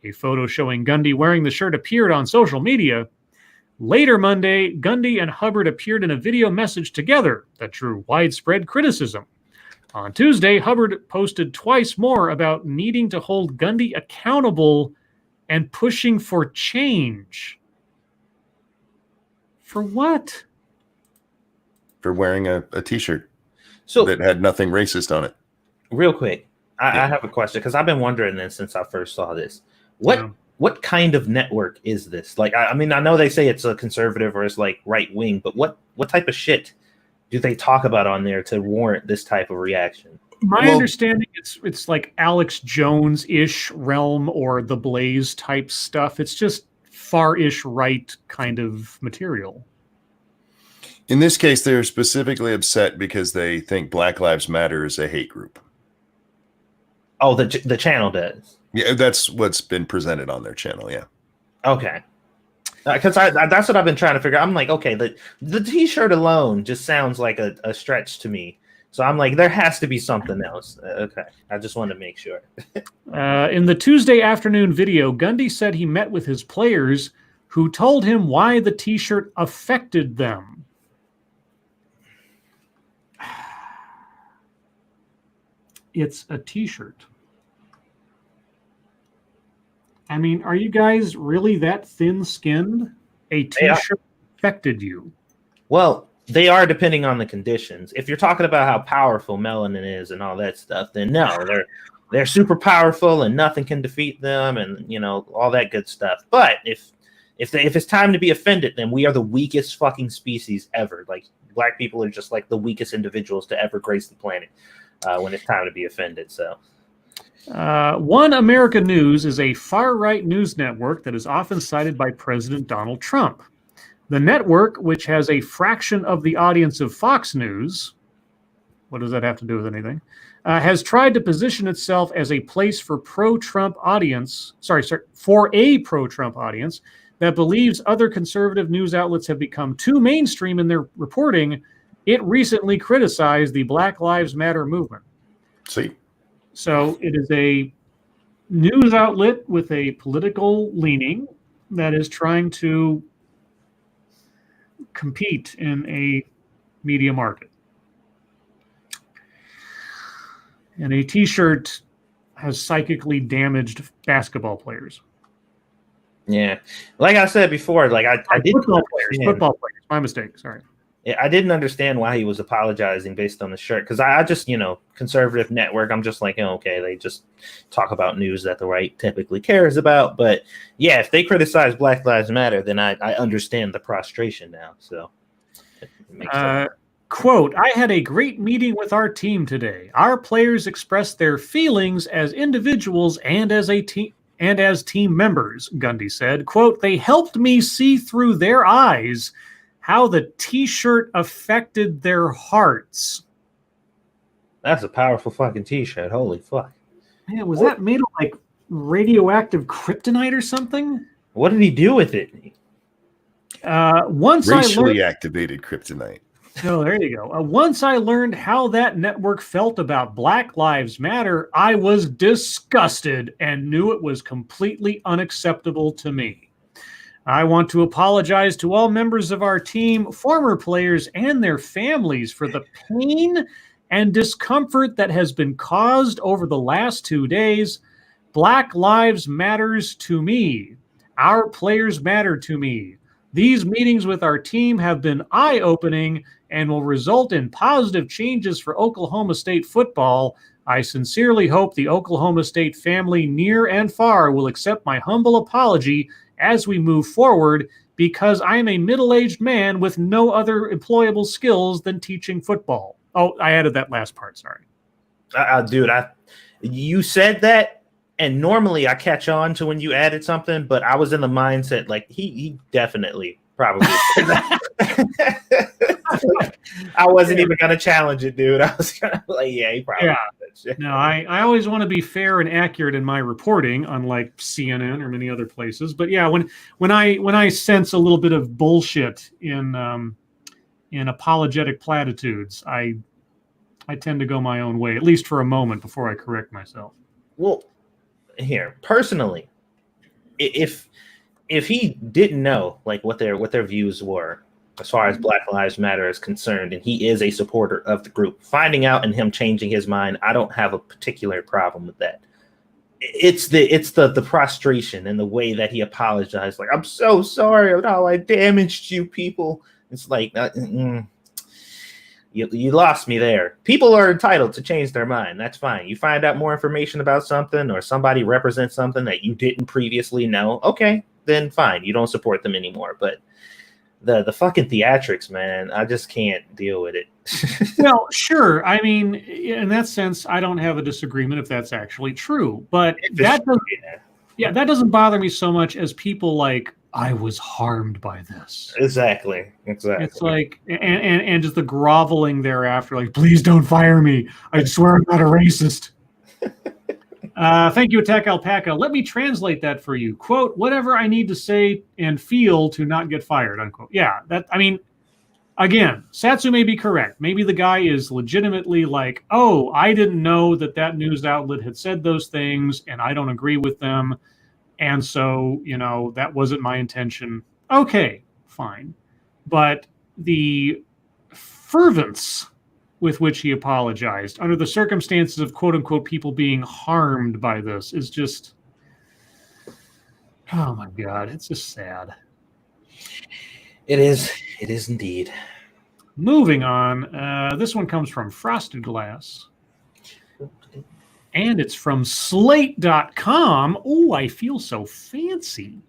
A photo showing Gundy wearing the shirt appeared on social media. Later Monday, Gundy and Hubbard appeared in a video message together that drew widespread criticism. On Tuesday, Hubbard posted twice more about needing to hold Gundy accountable and pushing for change. For what? For wearing a T-shirt So that had nothing racist on it. real quick, I have a question because I've been wondering this since I first saw this. What kind of network is this? Like, I mean, I know they say it's a conservative or it's like right wing, but what type of shit do they talk about on there to warrant this type of reaction? My understanding, it's like Alex Jones-ish realm or the Blaze type stuff. It's just far-ish right kind of material. In this case, they're specifically upset because they think Black Lives Matter is a hate group. Oh, the channel does. Yeah, that's what's been presented on their channel. Yeah. Okay. Because that's what I've been trying to figure out. I'm like, okay, the T-shirt alone just sounds like a stretch to me. So I'm like, there has to be something else. Okay. I just wanted to make sure. In the Tuesday afternoon video, Gundy said he met with his players who told him why the T-shirt affected them. It's a T-shirt. I mean, are you guys really that thin-skinned? A T-shirt affected you. Well, they are depending on the conditions. If you're talking about how powerful melanin is and all that stuff, then no, they're super powerful and nothing can defeat them, and all that good stuff. But if it's time to be offended, then we are the weakest fucking species ever. Like, black people are just like the weakest individuals to ever grace the planet when it's time to be offended. So. One America News is a far-right news network that is often cited by President Donald Trump. The network, which has a fraction of the audience of Fox News, what does that have to do with anything, has tried to position itself as a place for pro-Trump audience, for a pro-Trump audience that believes other conservative news outlets have become too mainstream in their reporting. It recently criticized the Black Lives Matter movement. See. So it is a news outlet with a political leaning that is trying to compete in a media market. And a T-shirt has psychically damaged basketball players. Yeah, like I said before, like I did football players. My mistake. Sorry. I didn't understand why he was apologizing based on the shirt, because I just, conservative network, I'm just like, okay, they just talk about news that the right typically cares about. But yeah, if they criticize Black Lives Matter, then I understand the prostration now. So it makes sense. Quote, I had a great meeting with our team today. Our players expressed their feelings as individuals and as a team. And as team members, Gundy said, quote, they helped me see through their eyes how the T-shirt affected their hearts. That's a powerful fucking T-shirt. Holy fuck. Man, was that made of like radioactive kryptonite or something? What did he do with it? Racially activated kryptonite. Oh, there you go. Once I learned how that network felt about Black Lives Matter, I was disgusted and knew it was completely unacceptable to me. I want to apologize to all members of our team, former players, and their families for the pain and discomfort that has been caused over the last 2 days. Black Lives Matters to me. Our players matter to me. These meetings with our team have been eye-opening and will result in positive changes for Oklahoma State football. I sincerely hope the Oklahoma State family near and far will accept my humble apology as we move forward, because I am a middle-aged man with no other employable skills than teaching football. Oh, I added that last part, sorry. Dude, you said that, and normally I catch on to when you added something, but I was in the mindset like he definitely probably said that. I wasn't even going to challenge it, dude. I was kind of like, yeah, he probably said that shit. No, I always want to be fair and accurate in my reporting, unlike CNN or many other places. But yeah, when I sense a little bit of bullshit in apologetic platitudes, I tend to go my own way, at least for a moment, before I correct myself. Well, here, personally, if he didn't know like what their views were, as far as Black Lives Matter is concerned, and he is a supporter of the group. Finding out and him changing his mind, I don't have a particular problem with that. It's the prostration and the way that he apologized. Like, I'm so sorry about how I damaged you people. It's like, you lost me there. People are entitled to change their mind. That's fine. You find out more information about something or somebody represents something that you didn't previously know. Okay, then fine. You don't support them anymore. But the fucking theatrics, man, I just can't deal with it. Well, sure. I mean, in that sense, I don't have a disagreement if that's actually true. But that doesn't bother me so much as people like, I was harmed by this. Exactly. It's like, and just the groveling thereafter, like, please don't fire me. I swear I'm not a racist. Thank you, Attack Alpaca. Let me translate that for you. Quote, whatever I need to say and feel to not get fired, unquote. Yeah, again, Satsu may be correct. Maybe the guy is legitimately like, oh, I didn't know that news outlet had said those things, and I don't agree with them. And so, that wasn't my intention. Okay, fine. But the fervence with which he apologized under the circumstances of quote unquote people being harmed by this is just, oh my God, it's just sad. It is indeed. Moving on, this one comes from Frosted Glass. And it's from Slate.com. Oh, I feel so fancy.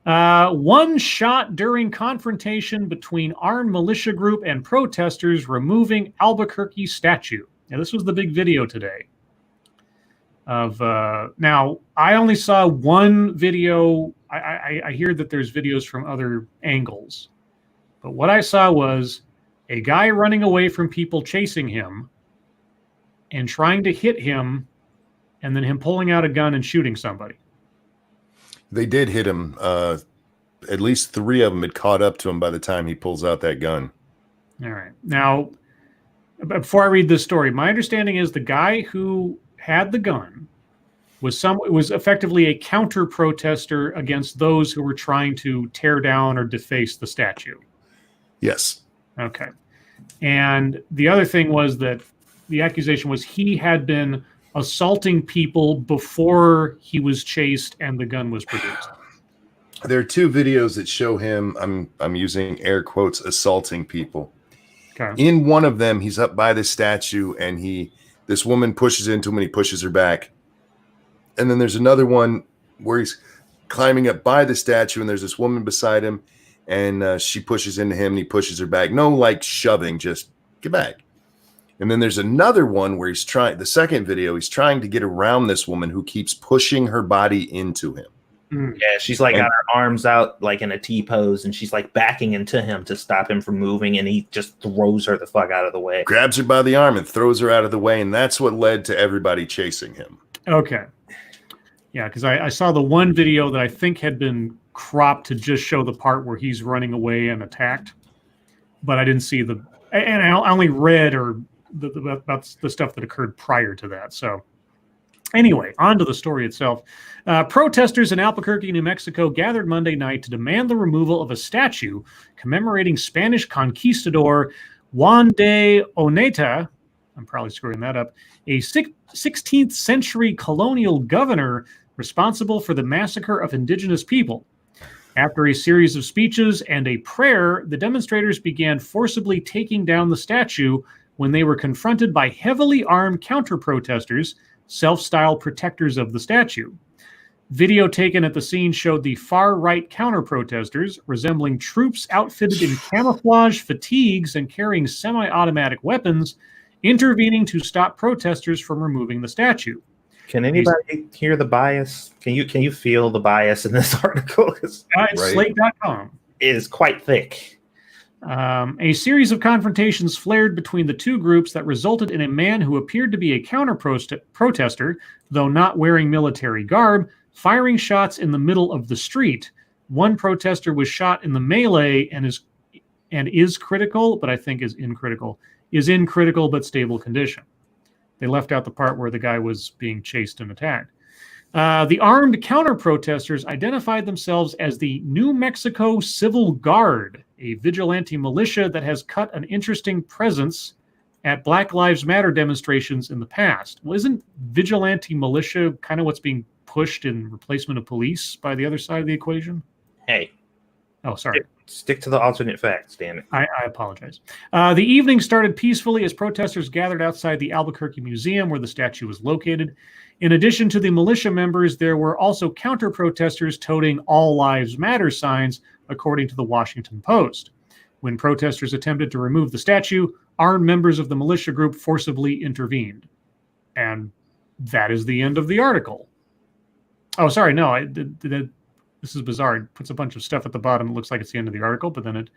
One shot during confrontation between armed militia group and protesters removing Albuquerque statue. Now, this was the big video today. Now, I only saw one video. I hear that there's videos from other angles. But what I saw was a guy running away from people chasing him and trying to hit him, and then him pulling out a gun and shooting somebody. They did hit him. At least 3 of them had caught up to him by the time he pulls out that gun. All right. Now, before I read this story, my understanding is the guy who had the gun was effectively a counter-protester against those who were trying to tear down or deface the statue. Yes. Okay. And the other thing was that the accusation was he had been assaulting people before he was chased and the gun was produced. There are 2 videos that show him, I'm using air quotes, assaulting people. Okay. In one of them, he's up by the statue and this woman pushes into him and he pushes her back. And then there's another one where he's climbing up by the statue and there's this woman beside him and she pushes into him and he pushes her back. No, like shoving, just get back. And then there's another one where the second video, he's trying to get around this woman who keeps pushing her body into him. Yeah, she's like got her arms out like in a T pose and she's like backing into him to stop him from moving and he just throws her the fuck out of the way. Grabs her by the arm and throws her out of the way, and that's what led to everybody chasing him. Okay. Yeah, because I saw the one video that I think had been cropped to just show the part where he's running away and attacked, but I didn't see and I only read about the stuff that occurred prior to that. So anyway, on to the story itself. Protesters in Albuquerque, New Mexico gathered Monday night to demand the removal of a statue commemorating Spanish conquistador Juan de Oneta, I'm probably screwing that up, a 16th century colonial governor responsible for the massacre of indigenous people. After a series of speeches and a prayer, the demonstrators began forcibly taking down the statue when they were confronted by heavily armed counter-protesters, self-styled protectors of the statue. Video taken at the scene showed the far-right counter-protesters, resembling troops outfitted in camouflage fatigues and carrying semi-automatic weapons, intervening to stop protesters from removing the statue. Can anybody hear the bias? Can you feel the bias in this article? It's Slate.com. It is quite thick. A series of confrontations flared between the 2 groups that resulted in a man who appeared to be a counter-protester, though not wearing military garb, firing shots in the middle of the street. One protester was shot in the melee and is critical, but I think is in critical but stable condition. They left out the part where the guy was being chased and attacked. The armed counter-protesters identified themselves as the New Mexico Civil Guard, a vigilante militia that has cut an interesting presence at Black Lives Matter demonstrations in the past. Well, isn't vigilante militia kind of what's being pushed in replacement of police by the other side of the equation? Hey. Oh, sorry. Stick to the alternate facts, damn it. I apologize. The evening started peacefully as protesters gathered outside the Albuquerque Museum where the statue was located. In addition to the militia members, there were also counter-protesters toting All Lives Matter signs, according to the Washington Post. When protesters attempted to remove the statue, armed members of the militia group forcibly intervened. And that is the end of the article. Oh, sorry, no, this is bizarre. It puts a bunch of stuff at the bottom. It looks like it's the end of the article, but then it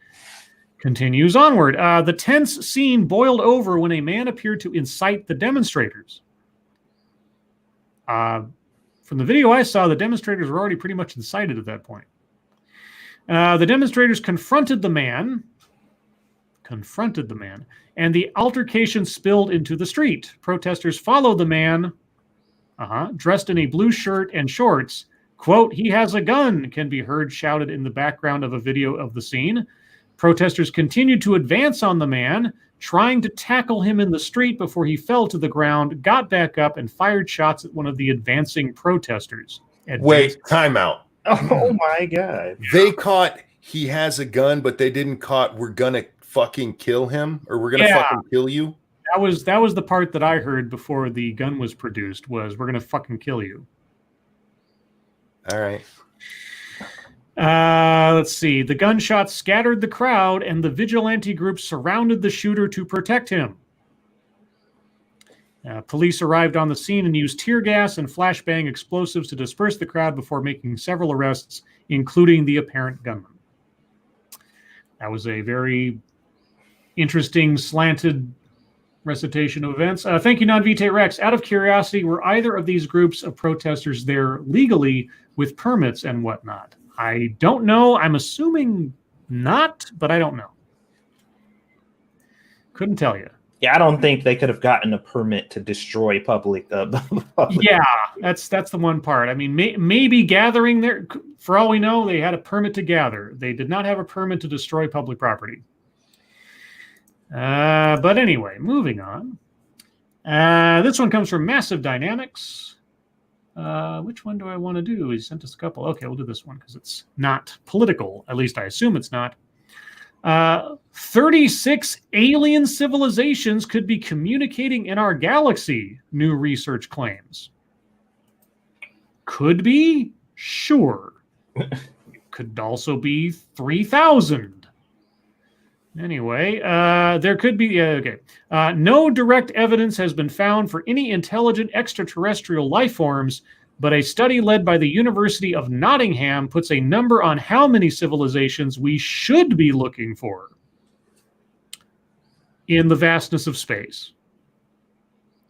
continues onward. The tense scene boiled over when a man appeared to incite the demonstrators. From the video I saw, the demonstrators were already pretty much incited at that point. The demonstrators confronted the man, and the altercation spilled into the street. Protesters followed the man, dressed in a blue shirt and shorts. Quote, "He has a gun," can be heard shouted in the background of a video of the scene. Protesters continued to advance on the man, trying to tackle him in the street before he fell to the ground, got back up, and fired shots at one of the advancing protesters. Wait, time out. Oh my God. They caught he has a gun, but they didn't caught we're going to fucking kill him or we're going to fucking kill you? That was the part that I heard before the gun was produced was we're going to fucking kill you. All right. Let's see. The gunshots scattered the crowd, and the vigilante group surrounded the shooter to protect him. Police arrived on the scene and used tear gas and flashbang explosives to disperse the crowd before making several arrests, including the apparent gunman. That was a very interesting, slanted recitation of events. Thank you, Non-Vitae Rex. Out of curiosity, were either of these groups of protesters there legally with permits and whatnot? I don't know. I'm assuming not, but I don't know. Couldn't tell you. Yeah, I don't think they could have gotten a permit to destroy public. Yeah, that's the one part. I mean, maybe gathering there. For all we know, they had a permit to gather. They did not have a permit to destroy public property. But anyway, moving on. This one comes from Massive Dynamics. Which one do I want to do? He sent us a couple. Okay, we'll do this one because it's not political. At least I assume it's not. 36 alien civilizations could be communicating in our galaxy, new research claims. Could be? Sure. It could also be 3,000. Anyway, there could be, no direct evidence has been found for any intelligent extraterrestrial life forms, but a study led by the University of Nottingham puts a number on how many civilizations we should be looking for in the vastness of space,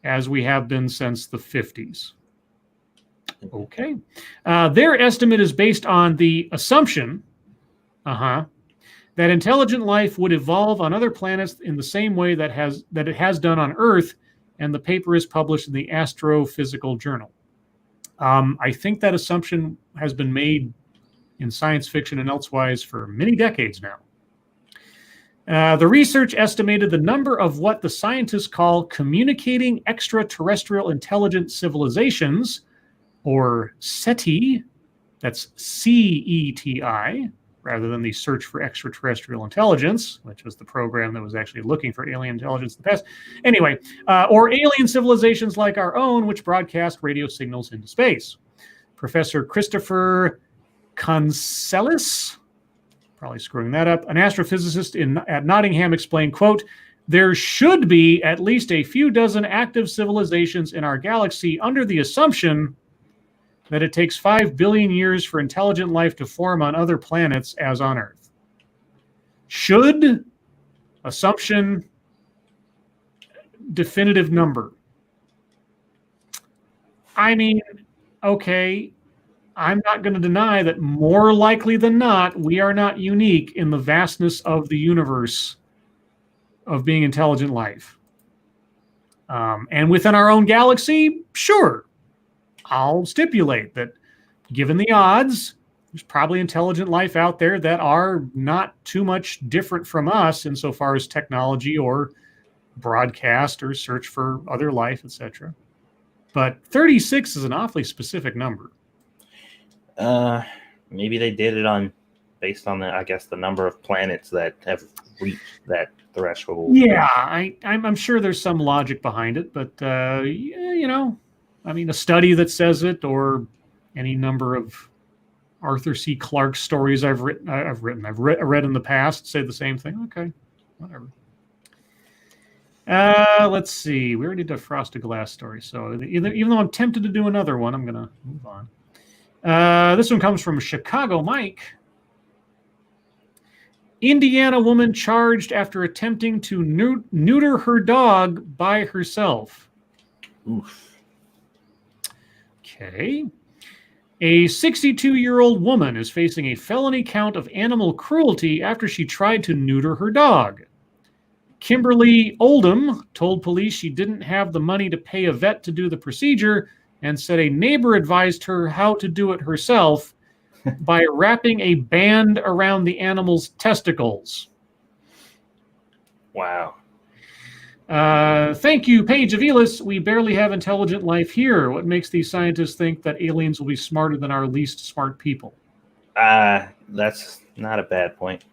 as we have been since the 50s. Okay. Their estimate is based on the assumption, that intelligent life would evolve on other planets in the same way that it has done on Earth, and the paper is published in the Astrophysical Journal. I think that assumption has been made in science fiction and elsewise for many decades now. The research estimated the number of what the scientists call communicating extraterrestrial intelligent civilizations, or SETI, that's CETI, rather than the Search for Extraterrestrial Intelligence, which was the program that was actually looking for alien intelligence in the past. Anyway, or alien civilizations like our own, which broadcast radio signals into space. Professor Christopher Concelis, probably screwing that up, an astrophysicist at Nottingham, explained, quote, "There should be at least a few dozen active civilizations in our galaxy under the assumption that it takes 5 billion years for intelligent life to form on other planets as on Earth." Should, assumption, definitive number. I mean, okay, I'm not going to deny that more likely than not, we are not unique in the vastness of the universe of being intelligent life. And within our own galaxy, sure. I'll stipulate that given the odds, there's probably intelligent life out there that are not too much different from us insofar as technology or broadcast or search for other life, etc. But 36 is an awfully specific number. Maybe they did it based on the number of planets that have reached that threshold. Yeah, I'm sure there's some logic behind it, but a study that says it, or any number of Arthur C. Clarke stories I've read in the past say the same thing. Okay, whatever. Let's see. We already did a Frosted Glass story, so even though I'm tempted to do another one, I'm gonna move on. This one comes from Chicago Mike. Indiana woman charged after attempting to neuter her dog by herself. Oof. Okay. A 62-year-old woman is facing a felony count of animal cruelty after she tried to neuter her dog. Kimberly Oldham told police she didn't have the money to pay a vet to do the procedure and said a neighbor advised her how to do it herself by wrapping a band around the animal's testicles. Wow. Thank you, Paige of Elis. We barely have intelligent life here. What makes these scientists think that aliens will be smarter than our least smart people? That's not a bad point.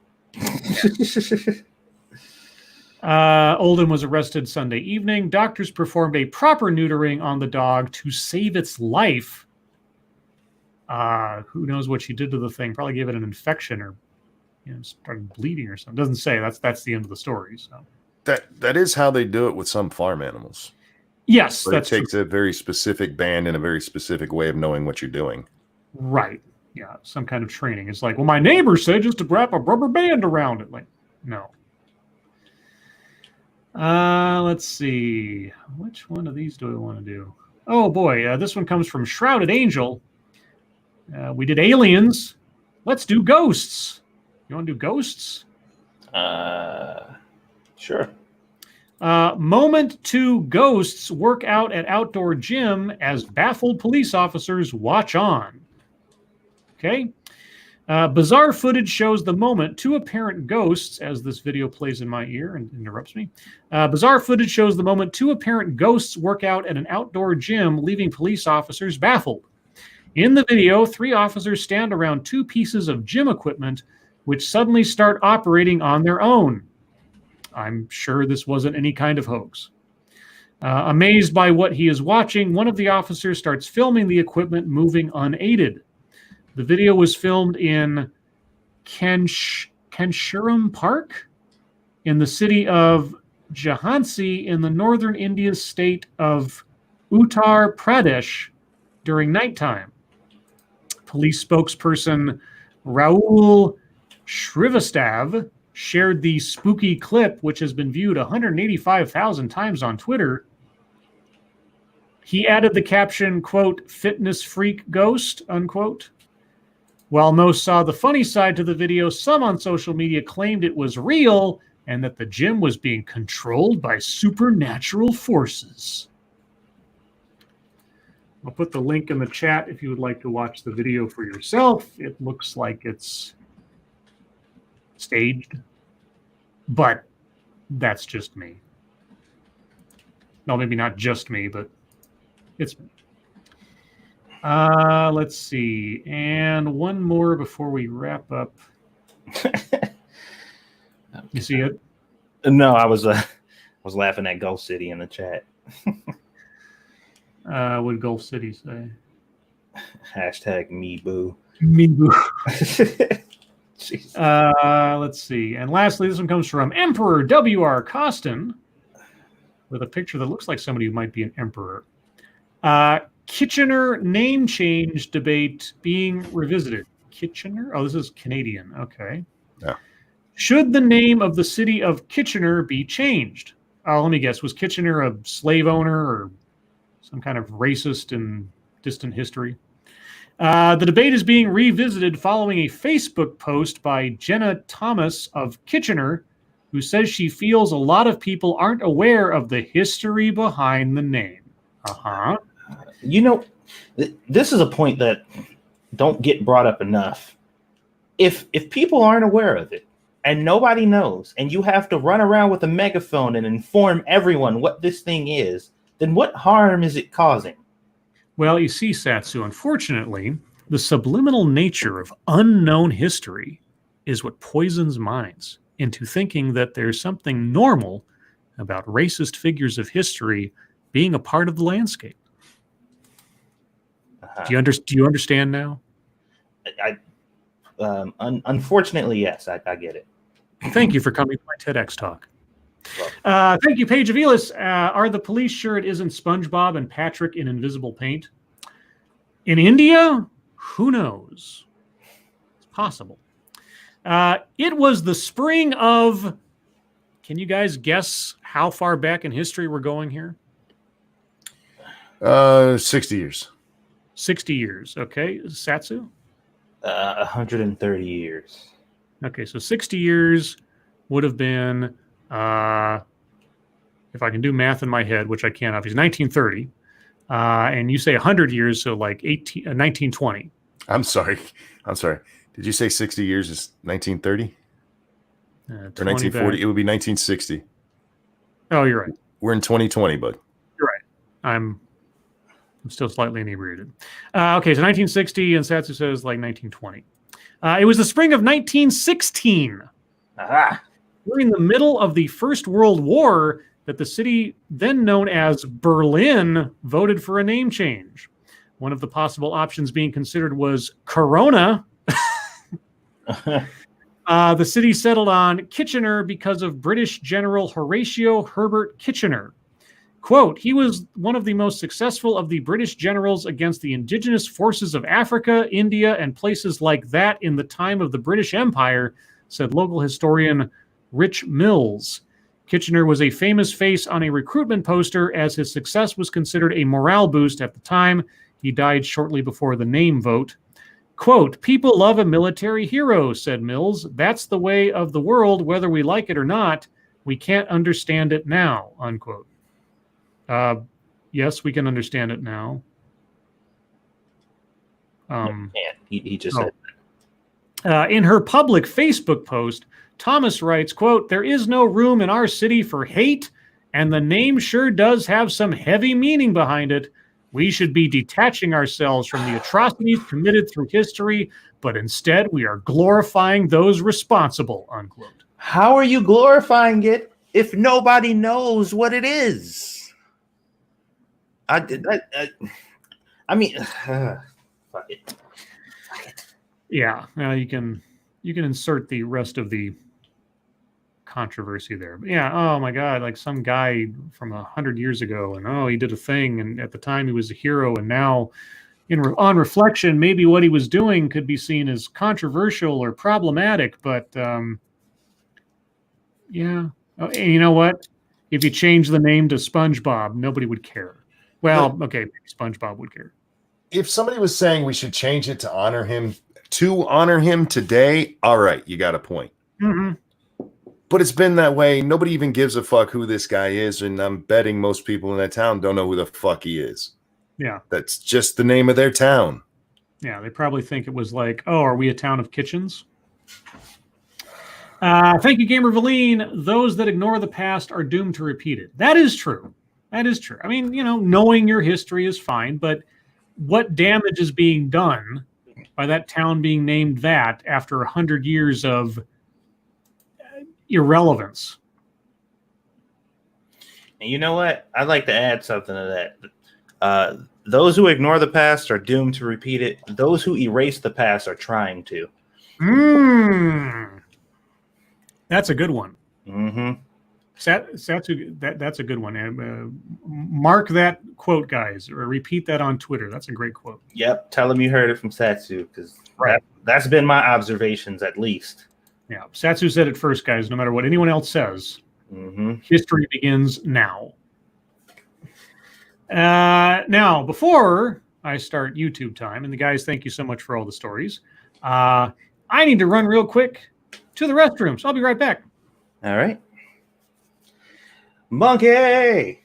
Oldham was arrested Sunday evening. Doctors performed a proper neutering on the dog to save its life. Who knows what she did to the thing? Probably gave it an infection or started bleeding or something. Doesn't say. That's the end of the story. So that is how they do it with some farm animals. Yes, but it takes a very specific band and a very specific way of knowing what you're doing. Right. Yeah. Some kind of training. It's like, well, my neighbor said just to wrap a rubber band around it. Like, no. Let's see. Which one of these do I want to do? Oh boy, this one comes from Shrouded Angel. We did aliens. Let's do ghosts. You want to do ghosts? Sure. Moment 2 ghosts work out at outdoor gym as baffled police officers watch on. Okay. Bizarre footage shows the moment 2 apparent ghosts, as this video plays in my ear and interrupts me. Bizarre footage shows the moment 2 apparent ghosts work out at an outdoor gym, leaving police officers baffled. In the video, 3 officers stand around 2 pieces of gym equipment, which suddenly start operating on their own. I'm sure this wasn't any kind of hoax. Amazed by what he is watching, one of the officers starts filming the equipment moving unaided. The video was filmed in Kanshuram Park in the city of Jhansi in the northern India state of Uttar Pradesh during nighttime. Police spokesperson Rahul Srivastav shared the spooky clip, which has been viewed 185,000 times on Twitter. He added the caption, quote, "fitness freak ghost," unquote. While most saw the funny side to the video, some on social media claimed it was real and that the gym was being controlled by supernatural forces. I'll put the link in the chat if you would like to watch the video for yourself. It looks like it's staged, but that's just me. No, maybe not just me, but it's me. Let's see. And one more before we wrap up. You see it? No, I was laughing at Gulf City in the chat. What did Gulf City say? Hashtag me boo. Me boo. Let's see. And lastly, this one comes from Emperor W.R. Costin with a picture that looks like somebody who might be an emperor. Kitchener name change debate being revisited. Kitchener? Oh, this is Canadian. Okay. Yeah. Should the name of the city of Kitchener be changed? Let me guess. Was Kitchener a slave owner or some kind of racist in distant history? The debate is being revisited following a Facebook post by Jenna Thomas of Kitchener, who says she feels a lot of people aren't aware of the history behind the name. You know, this is a point that don't get brought up enough. If people aren't aware of it and nobody knows, and you have to run around with a megaphone and inform everyone what this thing is, then what harm is it causing? Well, you see, Satsu, unfortunately, the subliminal nature of unknown history is what poisons minds into thinking that there's something normal about racist figures of history being a part of the landscape. Do you understand now? Unfortunately, yes, I get it. Thank you for coming to my TEDx talk. Thank you, Paige Avilas. Are the police sure it isn't SpongeBob and Patrick in invisible paint? In India? Who knows? It's possible. It was the spring of... Can you guys guess how far back in history we're going here? 60 years. 60 years. Okay. Satsu? 130 years. Okay, so 60 years would have been, if I can do math in my head, which I can't, obviously, 1930. And you say 100 years, so like 1920. I'm sorry. Did you say 60 years is 1930? Or 1940? Back. It would be 1960. Oh, you're right. We're in 2020, bud. You're right. I'm still slightly inebriated. Okay, so 1960, and Satsu says like 1920. It was the spring of 1916. Aha. During the middle of the First World War, that the city then known as Berlin voted for a name change. One of the possible options being considered was Corona. The city settled on Kitchener because of British General Horatio Herbert Kitchener. Quote, he was one of the most successful of the British generals against the indigenous forces of Africa, India, and places like that in the time of the British Empire, said local historian Rich Mills. Kitchener was a famous face on a recruitment poster as his success was considered a morale boost at the time. He died shortly before the name vote. Quote, people love a military hero, said Mills. That's the way of the world, whether we like it or not. We can't understand it now, unquote. Yes, we can understand it now. He just said that. In her public Facebook post, Thomas writes, quote, there is no room in our city for hate, and the name sure does have some heavy meaning behind it. We should be detaching ourselves from the atrocities committed through history, but instead we are glorifying those responsible, unquote. How are you glorifying it if nobody knows what it is? I mean, fuck it. Yeah, you can insert the rest of the controversy there. But yeah, oh my God, like some guy from 100 years ago, and he did a thing, and at the time he was a hero, and now, on reflection, maybe what he was doing could be seen as controversial or problematic. But yeah, and you know what? If you change the name to SpongeBob, nobody would care. Well, okay, maybe SpongeBob would care. If somebody was saying we should change it to honor him today, all right, you got a point. Mm-hmm. But it's been that way. Nobody even gives a fuck who this guy is, and I'm betting most people in that town don't know who the fuck he is. Yeah. That's just the name of their town. Yeah, they probably think it was like, are we a town of kitchens? Thank you, Gamer Valine. Those that ignore the past are doomed to repeat it. That is true. That is true. I mean, knowing your history is fine, but what damage is being done by that town being named that after 100 years of irrelevance? And you know what? I'd like to add something to that. Those who ignore the past are doomed to repeat it. Those who erase the past are trying to. That's a good one. Mm-hmm. Satsu, that's a good one. Mark that quote, guys, or repeat that on Twitter. That's a great quote. Yep. Tell them you heard it from Satsu, because that's been my observations, at least. Yeah. Satsu said it first, guys. No matter what anyone else says, history begins now. Now, before I start YouTube time, and the guys, thank you so much for all the stories. I need to run real quick to the restroom, so I'll be right back. All right. Monkey,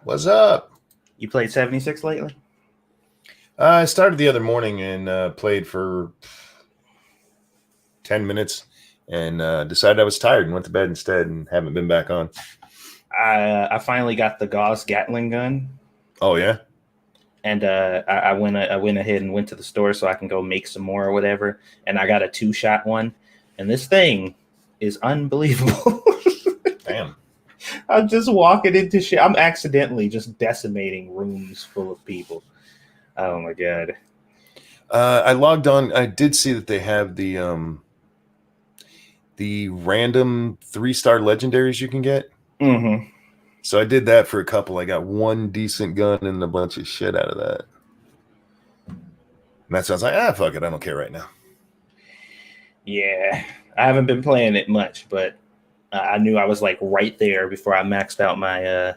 what's up? You played 76 lately? I started the other morning and played for 10 minutes and decided I was tired and went to bed instead and haven't been back on. I finally got the Gauss Gatling gun. Oh, yeah? And I went ahead and went to the store so I can go make some more or whatever. And I got a 2-shot one. And this thing is unbelievable. Damn. I'm just walking into shit. I'm accidentally just decimating rooms full of people. Oh my god. I logged on. I did see that they have the random 3-star legendaries you can get. Mm-hmm. So I did that for a couple. I got one decent gun and a bunch of shit out of that. And that's why I was like, fuck it. I don't care right now. Yeah. I haven't been playing it much, but I knew I was like right there before I maxed out my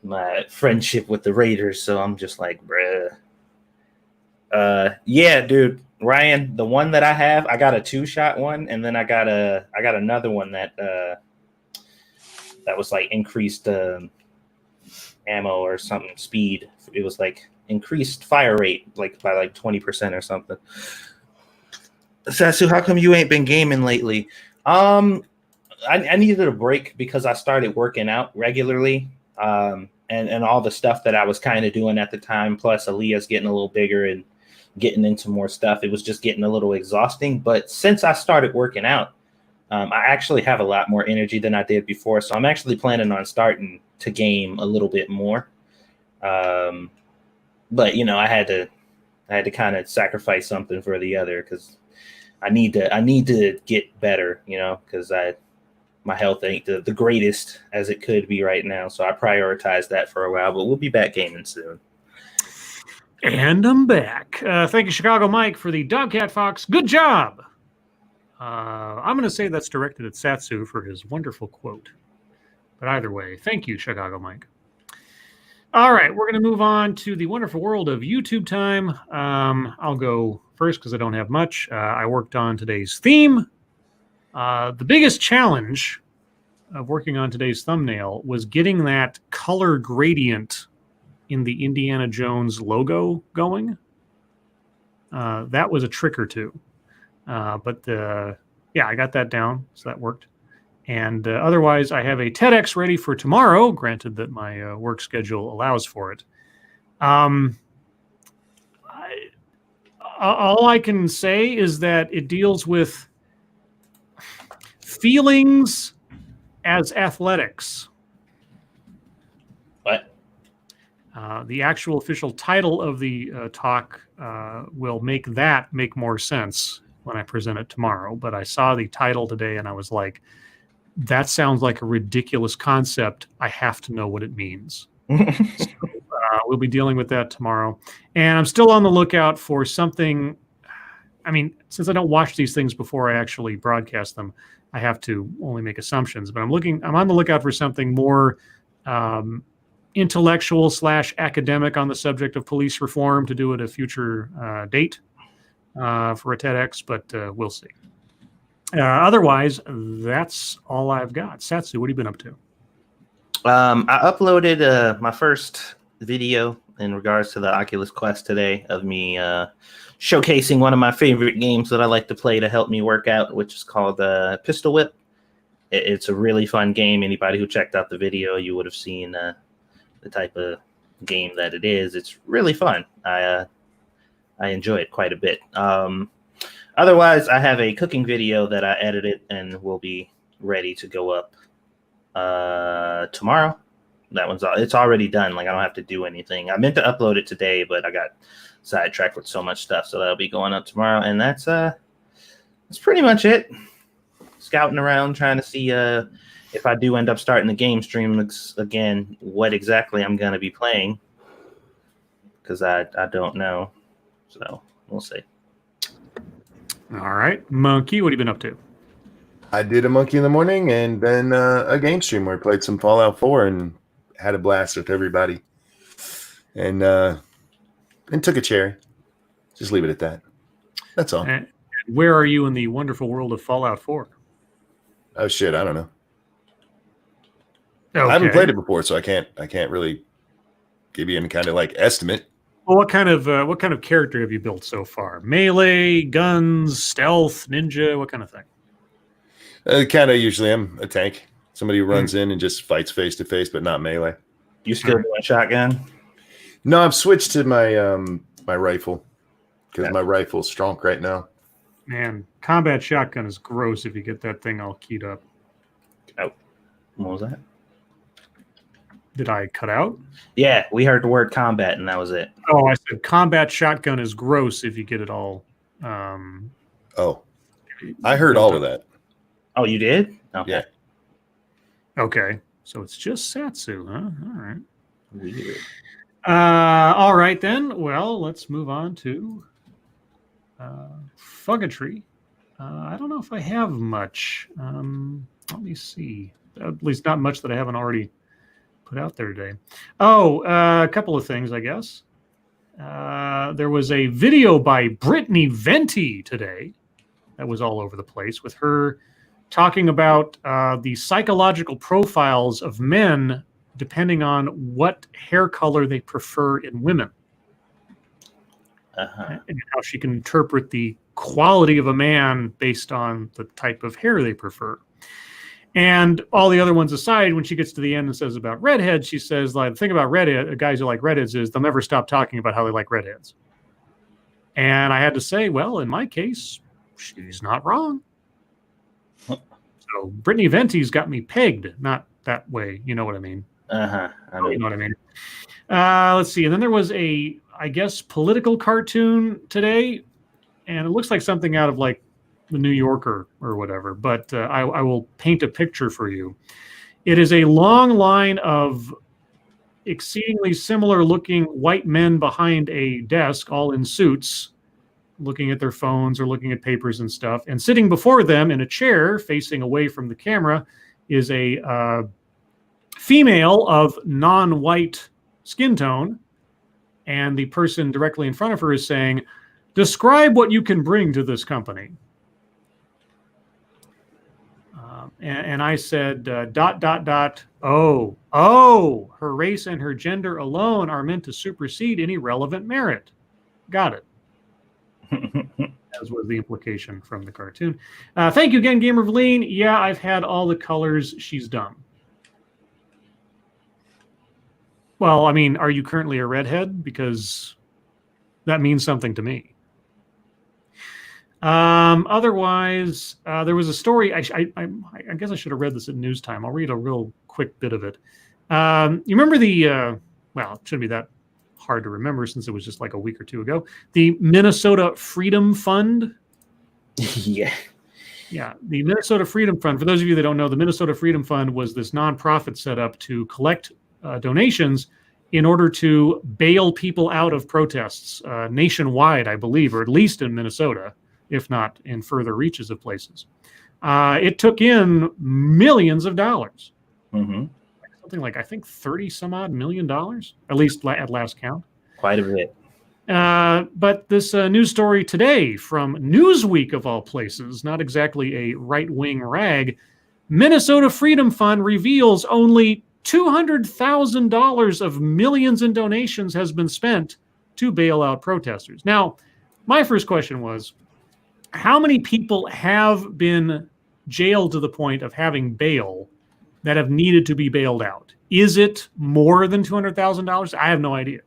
my friendship with the Raiders. So I'm just like, bruh. Yeah, dude. Ryan, the one that I have, I got a 2-shot one, and then I got another one that was like increased ammo or something, speed. It was like increased fire rate, like by like 20% or something. Satsu, how come you ain't been gaming lately? I needed a break because I started working out regularly, and all the stuff that I was kind of doing at the time. Plus, Aaliyah's getting a little bigger and getting into more stuff. It was just getting a little exhausting. But since I started working out, I actually have a lot more energy than I did before. So I'm actually planning on starting to game a little bit more. But you know, I had to kind of sacrifice something for the other because I need to get better, you know, because my health ain't the greatest as it could be right now. So I prioritized that for a while, but we'll be back gaming soon. And I'm back. Thank you, Chicago Mike, for the Dogcat Fox. Good job. I'm going to say that's directed at Satsu for his wonderful quote. But either way, thank you, Chicago Mike. All right, we're going to move on to the wonderful world of YouTube time. I'll go first because I don't have much. I worked on today's theme. The biggest challenge of working on today's thumbnail was getting that color gradient in the Indiana Jones logo going. That was a trick or two. But yeah, I got that down, so that worked. And otherwise, I have a TEDx ready for tomorrow, granted that my work schedule allows for it. All I can say is that it deals with feelings as athletics. What? The actual official title of the talk will make that make more sense when I present it tomorrow. But I saw the title today and I was like, that sounds like a ridiculous concept. I have to know what it means. So, we'll be dealing with that tomorrow. And I'm still on the lookout for something. I mean, since I don't watch these things before I actually broadcast them, I have to only make assumptions. But I'm on the lookout for something more intellectual / academic on the subject of police reform to do at a future date for a TEDx, but we'll see. Otherwise, that's all I've got. Satsu, what have you been up to? I uploaded my first video in regards to the Oculus Quest today of me showcasing one of my favorite games that I like to play to help me work out, which is called Pistol Whip. It's a really fun game. Anybody who checked out the video, you would have seen the type of game that it is. It's really fun. I enjoy it quite a bit. Otherwise, I have a cooking video that I edited and will be ready to go up tomorrow. It's already done. Like, I don't have to do anything. I meant to upload it today, but I got sidetracked with so much stuff, so that'll be going up tomorrow. And that's pretty much it. Scouting around, trying to see if I do end up starting the game stream again, what exactly I'm going to be playing, because I don't know. So we'll see. All right. Monkey, what have you been up to? I did a monkey in the morning and then a game stream where I played some Fallout 4 and had a blast with everybody. And took a cherry. Just leave it at that. That's all. And where are you in the wonderful world of Fallout 4? Oh shit, I don't know. Okay. I haven't played it before, so I can't really give you any kind of like estimate. Well, what kind of character have you built so far? Melee, guns, stealth, ninja, what kind of thing? Kind of usually I'm a tank. Somebody who runs in and just fights face to face, but not melee. You still doing shotgun? No, I've switched to my my rifle because my rifle's strong right now. Man, combat shotgun is gross if you get that thing all keyed up. Oh, what was that? Did I cut out? Yeah, we heard the word combat, and that was it. Oh, I said combat shotgun is gross if you get it all. Oh, I heard all of that. Oh, you did? Okay. Yeah. Okay, so it's just Satsu, huh? All right. Weird. All right then. Well, let's move on to Fuggatry. I don't know if I have much. Let me see. At least not much that I haven't already put out there today. Oh, a couple of things, I guess. There was a video by Brittany Venti today that was all over the place with her talking about the psychological profiles of men depending on what hair color they prefer in women. And how she can interpret the quality of a man based on the type of hair they prefer. And all the other ones aside, when she gets to the end and says about redheads, she says, like, the thing about guys who like redheads is they'll never stop talking about how they like redheads. And I had to say, well, in my case, she's not wrong. So Brittany Venti's got me pegged, not that way. You know what I mean? You know what I mean? Let's see. And then there was a, I guess, political cartoon today. And it looks like something out of like the New Yorker or whatever. But I will paint a picture for you. It is a long line of exceedingly similar looking white men behind a desk, all in suits, looking at their phones or looking at papers and stuff. And sitting before them in a chair facing away from the camera is a female of non-white skin tone. And the person directly in front of her is saying, describe what you can bring to this company. And I said, ... Oh, her race and her gender alone are meant to supersede any relevant merit. Got it. As was the implication from the cartoon. Thank you again, Gamer Valine. Yeah, I've had all the colors. She's dumb. Well, I mean, are you currently a redhead? Because that means something to me. Otherwise, there was a story. I guess I should have read this at news time. I'll read a real quick bit of it. You remember the, well, it shouldn't be that hard to remember since it was just like a week or two ago. The Minnesota Freedom Fund. Yeah. Yeah. The Minnesota Freedom Fund. For those of you that don't know, the Minnesota Freedom Fund was this nonprofit set up to collect donations in order to bail people out of protests nationwide, I believe, or at least in Minnesota, if not in further reaches of places. It took in millions of dollars. Mm-hmm. Something like, I think, 30 some odd $1 million, at least at last count. Quite a bit. But this news story today from Newsweek, of all places, not exactly a right-wing rag, Minnesota Freedom Fund reveals only $200,000 of millions in donations has been spent to bail out protesters. Now, my first question was, how many people have been jailed to the point of having bail that have needed to be bailed out? Is it more than $200,000? I have no idea.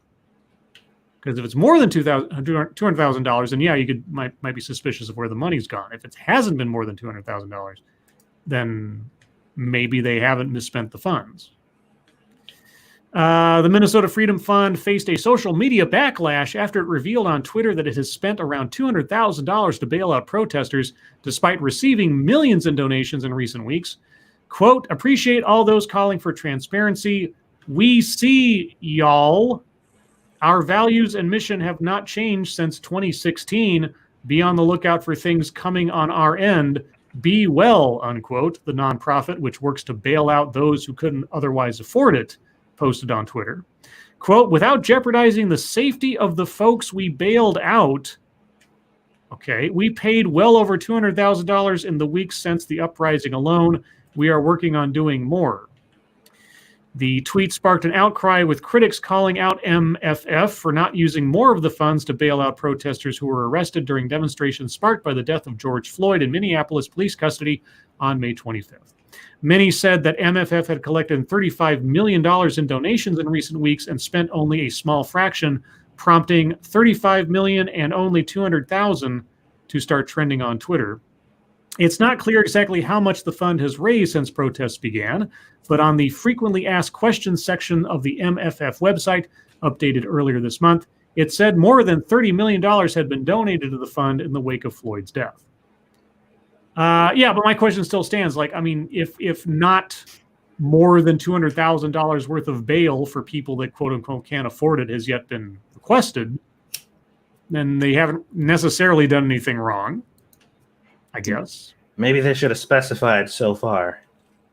Because if it's more than $200,000, then yeah, you might be suspicious of where the money's gone. If it hasn't been more than $200,000, then maybe they haven't misspent the funds. The Minnesota Freedom Fund faced a social media backlash after it revealed on Twitter that it has spent around $200,000 to bail out protesters, despite receiving millions in donations in recent weeks. Quote, appreciate all those calling for transparency. We see y'all. Our values and mission have not changed since 2016. Be on the lookout for things coming on our end. Be well, unquote, the nonprofit, which works to bail out those who couldn't otherwise afford it, posted on Twitter. Quote, without jeopardizing the safety of the folks we bailed out, okay, we paid well over $200,000 in the weeks since the uprising alone. We are working on doing more. The tweet sparked an outcry with critics calling out MFF for not using more of the funds to bail out protesters who were arrested during demonstrations sparked by the death of George Floyd in Minneapolis police custody on May 25th. Many said that MFF had collected $35 million in donations in recent weeks and spent only a small fraction, prompting $35 million and only $200,000 to start trending on Twitter. It's not clear exactly how much the fund has raised since protests began, but on the frequently asked questions section of the MFF website, updated earlier this month, it said more than $30 million had been donated to the fund in the wake of Floyd's death. Yeah, but my question still stands. Like, I mean, if not more than $200,000 worth of bail for people that quote unquote can't afford it has yet been requested, then they haven't necessarily done anything wrong, I guess. Maybe they should have specified so far.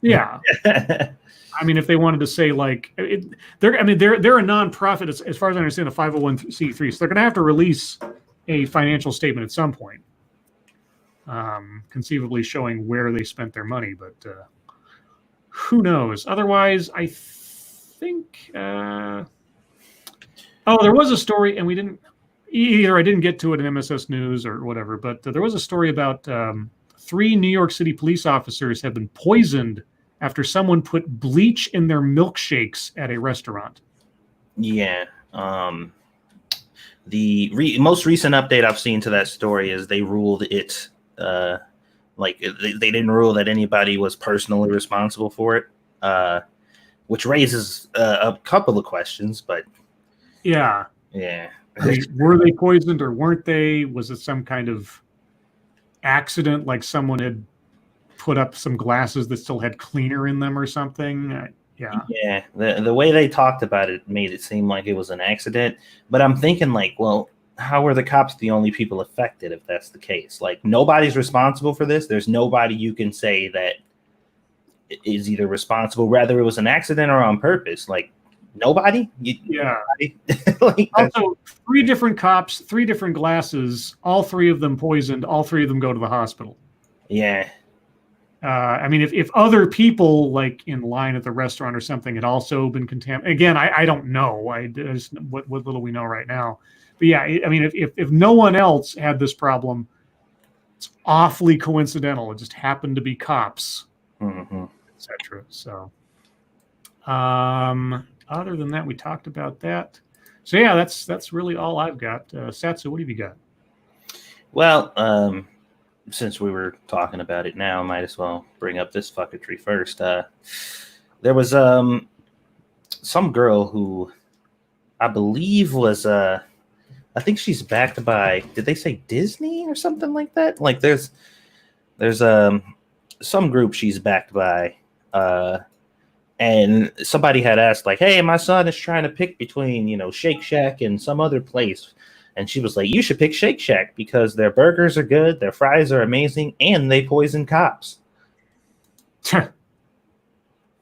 Yeah. I mean, if they wanted to say like, they're a nonprofit as far as I understand, a 501c3, so they're going to have to release a financial statement at some point, conceivably showing where they spent their money, but who knows? Otherwise, I think. There was a story, and we didn't. Either I didn't get to it in MSS News or whatever, but there was a story about 3 New York City police officers have been poisoned after someone put bleach in their milkshakes at a restaurant. Yeah. The most recent update I've seen to that story is they ruled it, they didn't rule that anybody was personally responsible for it, which raises a couple of questions, but yeah. I mean, were they poisoned or weren't they? Was it some kind of accident, like someone had put up some glasses that still had cleaner in them or something? Yeah. The way they talked about it made it seem like it was an accident. But I'm thinking, like, well, how are the cops the only people affected if that's the case? Like, nobody's responsible for this. There's nobody you can say that is either responsible, whether it was an accident or on purpose. Like, nobody? Nobody? Like, also, 3 different cops, 3 different glasses, all 3 of them poisoned, all 3 of them go to the hospital. Yeah. I mean, if other people, like in line at the restaurant or something, had also been contaminated, again, I don't know. I just what little we know right now. But yeah, I mean, if no one else had this problem, it's awfully coincidental. It just happened to be cops, etc. So, other than that, we talked about that. So yeah, that's really all I've got. Satsu, what have you got? Well, since we were talking about it now, I might as well bring up this fucketry first. There was some girl who I believe was I think she's backed by, did they say Disney or something like that? Like there's some group she's backed by, and somebody had asked like, hey, my son is trying to pick between, Shake Shack and some other place. And she was like, you should pick Shake Shack because their burgers are good, their fries are amazing, and they poison cops.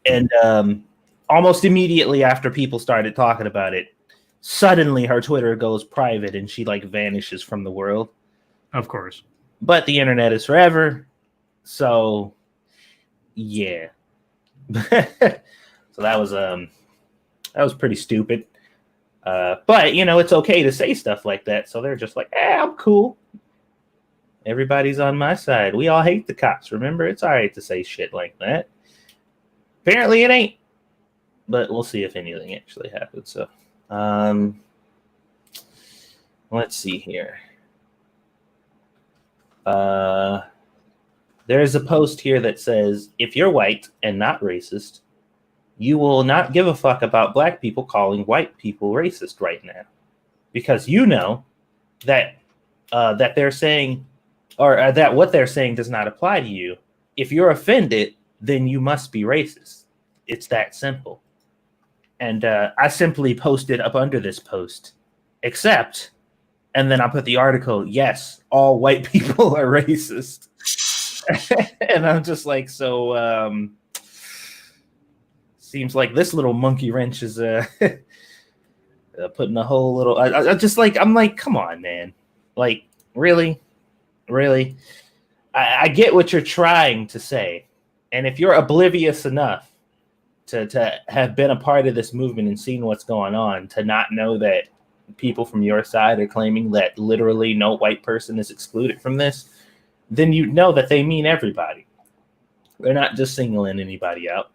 And almost immediately after people started talking about it, suddenly her Twitter goes private and she like vanishes from the world. Of course. But the internet is forever. So, yeah. So that was pretty stupid. But it's okay to say stuff like that. So they're just like, I'm cool. Everybody's on my side. We all hate the cops. Remember, it's all right to say shit like that. Apparently it ain't. But we'll see if anything actually happens. So, let's see here. There's a post here that says, if you're white and not racist, you will not give a fuck about black people calling white people racist right now, because that that they're saying, or that what they're saying does not apply to you. If you're offended, then you must be racist. It's that simple. And I simply posted up under this post, except, and then I put the article, yes, all white people are racist. And I'm just like, so seems like this little monkey wrench is putting a whole little. I'm like, come on, man. Like, really? I get what you're trying to say, and if you're oblivious enough to have been a part of this movement and seen what's going on, to not know that people from your side are claiming that literally no white person is excluded from this, then you know that they mean everybody. They're not just singling anybody out,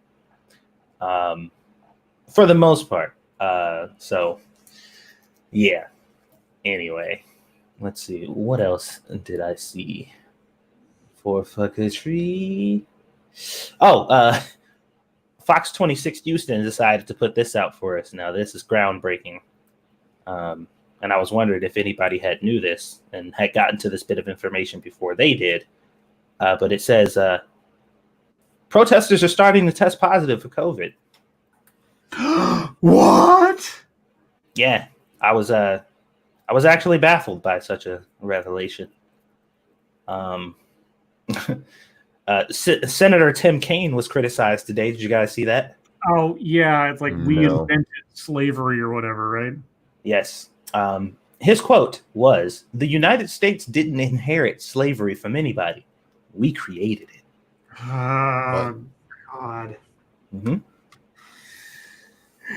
for the most part. So, yeah. Anyway, let's see. What else did I see for fuckatry? Oh, Fox 26 Houston decided to put this out for us. Now, this is groundbreaking. And I was wondering if anybody had knew this and had gotten to this bit of information before they did. But it says protesters are starting to test positive for COVID. What? Yeah, I was actually baffled by such a revelation. Senator Tim Kaine was criticized today. Did you guys see that? Oh, yeah. It's like we No. invented slavery or whatever, right? Yes. His quote was, "The United States didn't inherit slavery from anybody. We created it." God. Mm-hmm.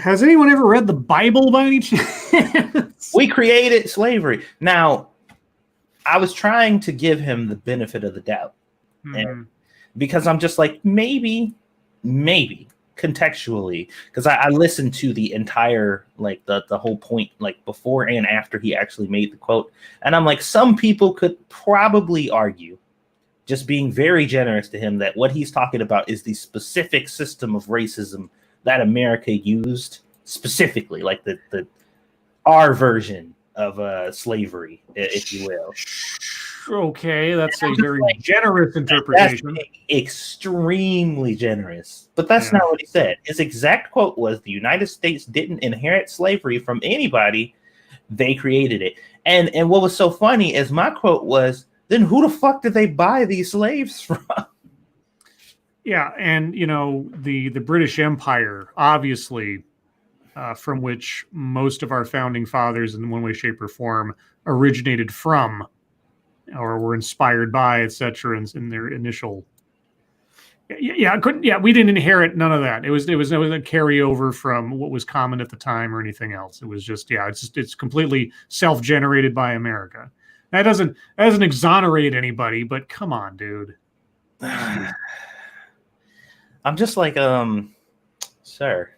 Has anyone ever read the Bible by any chance? We created slavery. Now, I was trying to give him the benefit of the doubt. Mhm. Because I'm just like, maybe contextually, because I listened to the entire, like the whole point, like before and after he actually made the quote. And I'm like, some people could probably argue, just being very generous to him, that what he's talking about is the specific system of racism that America used specifically, like the our version of slavery, if you will. Okay, that's a I'm just very like, generous interpretation. That's extremely generous. But that's not what he said. His exact quote was, "The United States didn't inherit slavery from anybody. They created it." And what was so funny is my quote was, "Then who the fuck did they buy these slaves from?" Yeah, and you know, the British Empire, obviously, from which most of our founding fathers in one way, shape, or form originated from, or were inspired by, etc., in their initial. Yeah, we didn't inherit none of that. It was a carryover from what was common at the time or anything else. It was just, it's completely self-generated by America. That doesn't exonerate anybody, but come on, dude. I'm just like, sir,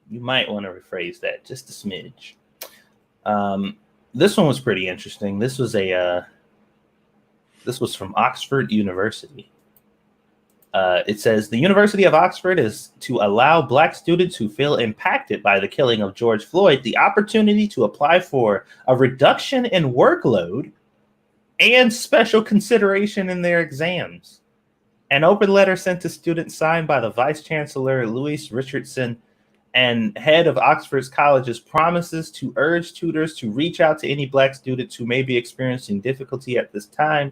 you might want to rephrase that just a smidge. This one was pretty interesting. This was from Oxford University. It says the University of Oxford is to allow Black students who feel impacted by the killing of George Floyd the opportunity to apply for a reduction in workload and special consideration in their exams. An open letter sent to students signed by the Vice Chancellor Louis Richardson and head of Oxford's colleges promises to urge tutors to reach out to any Black students who may be experiencing difficulty at this time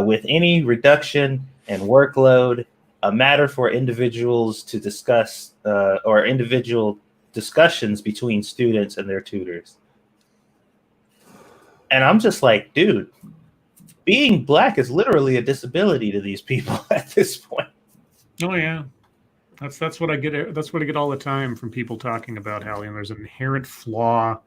with any reduction in workload, a matter for individuals to discuss or individual discussions between students and their tutors. And I'm just like, dude, being Black is literally a disability to these people at this point. Oh yeah, that's what I get. That's what I get all the time from people talking about how there's an inherent flaw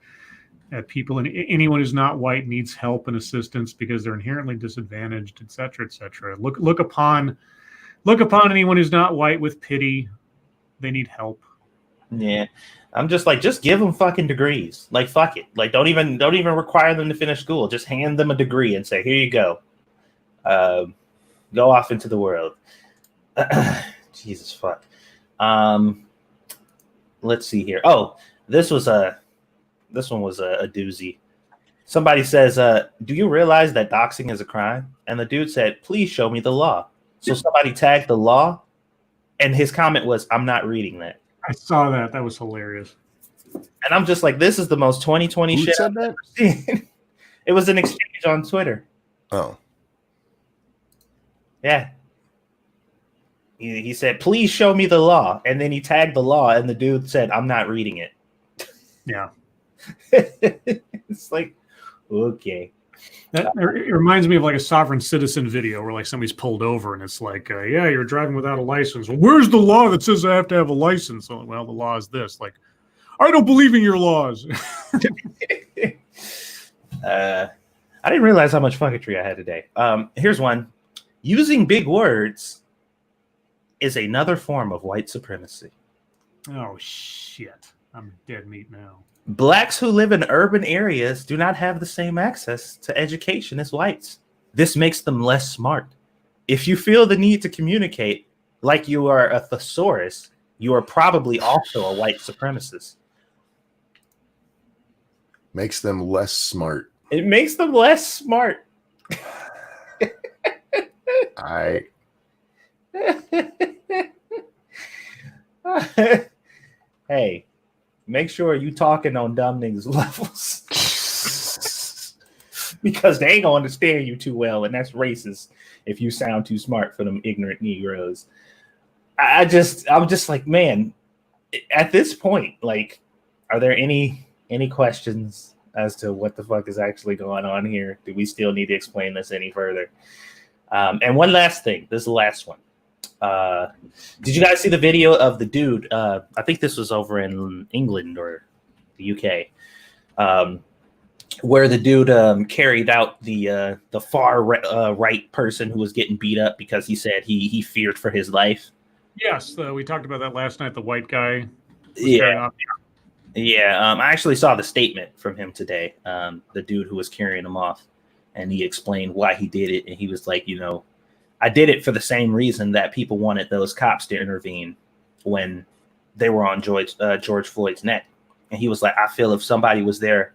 that people and anyone who's not white needs help and assistance because they're inherently disadvantaged, etc., etc. Look upon anyone who's not white with pity. They need help. Yeah, I'm just like, just give them fucking degrees. Like, fuck it. Like, don't even require them to finish school. Just hand them a degree and say, here you go. Go off into the world. Jesus fuck. Let's see here. Oh, this one was a doozy. Somebody says, do you realize that doxing is a crime? And the dude said, please show me the law. So somebody tagged the law, and his comment was, I'm not reading that. I saw that. That was hilarious. And I'm just like, this is the most 2020 Who shit said I've that? ever seen. It was an exchange on Twitter. Oh. Yeah. He said, please show me the law. And then he tagged the law, and the dude said, I'm not reading it. Yeah. It's like, okay. It reminds me of like a sovereign citizen video where like somebody's pulled over and it's like, yeah, you're driving without a license. Well, where's the law that says I have to have a license? Well, the law is this. Like, I don't believe in your laws. I didn't realize how much fucketry I had today. Here's one. Using big words is another form of white supremacy. Oh, shit. I'm dead meat now. Blacks who live in urban areas do not have the same access to education as whites. This makes them less smart. If you feel the need to communicate like you are a thesaurus, you are probably also a white supremacist. Makes them less smart. It makes them less smart. Hey, make sure you talking on dumb niggas levels. Because they ain't gonna understand you too well, and that's racist if you sound too smart for them ignorant Negroes. I'm just like, man, at this point, like, are there any questions as to what the fuck is actually going on here? Do we still need to explain this any further? And one last thing. This is the last one. Did you guys see the video of the dude? I think this was over in England or the UK, where the dude carried out the far right person who was getting beat up because he said he feared for his life. Yes, we talked about that last night. The white guy. Yeah. I actually saw the statement from him today. The dude who was carrying him off, and he explained why he did it. And he was like, I did it for the same reason that people wanted those cops to intervene when they were on George Floyd's neck. And he was like, I feel if somebody was there,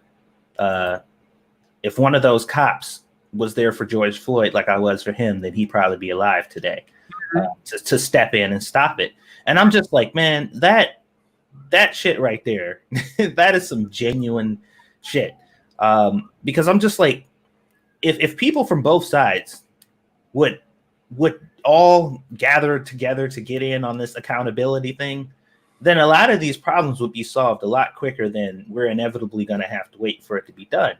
if one of those cops was there for George Floyd like I was for him, then he'd probably be alive today to step in and stop it. And I'm just like, man, that shit right there, that is some genuine shit. Because I'm just like, if people from both sides would all gather together to get in on this accountability thing, then a lot of these problems would be solved a lot quicker than we're inevitably going to have to wait for it to be done.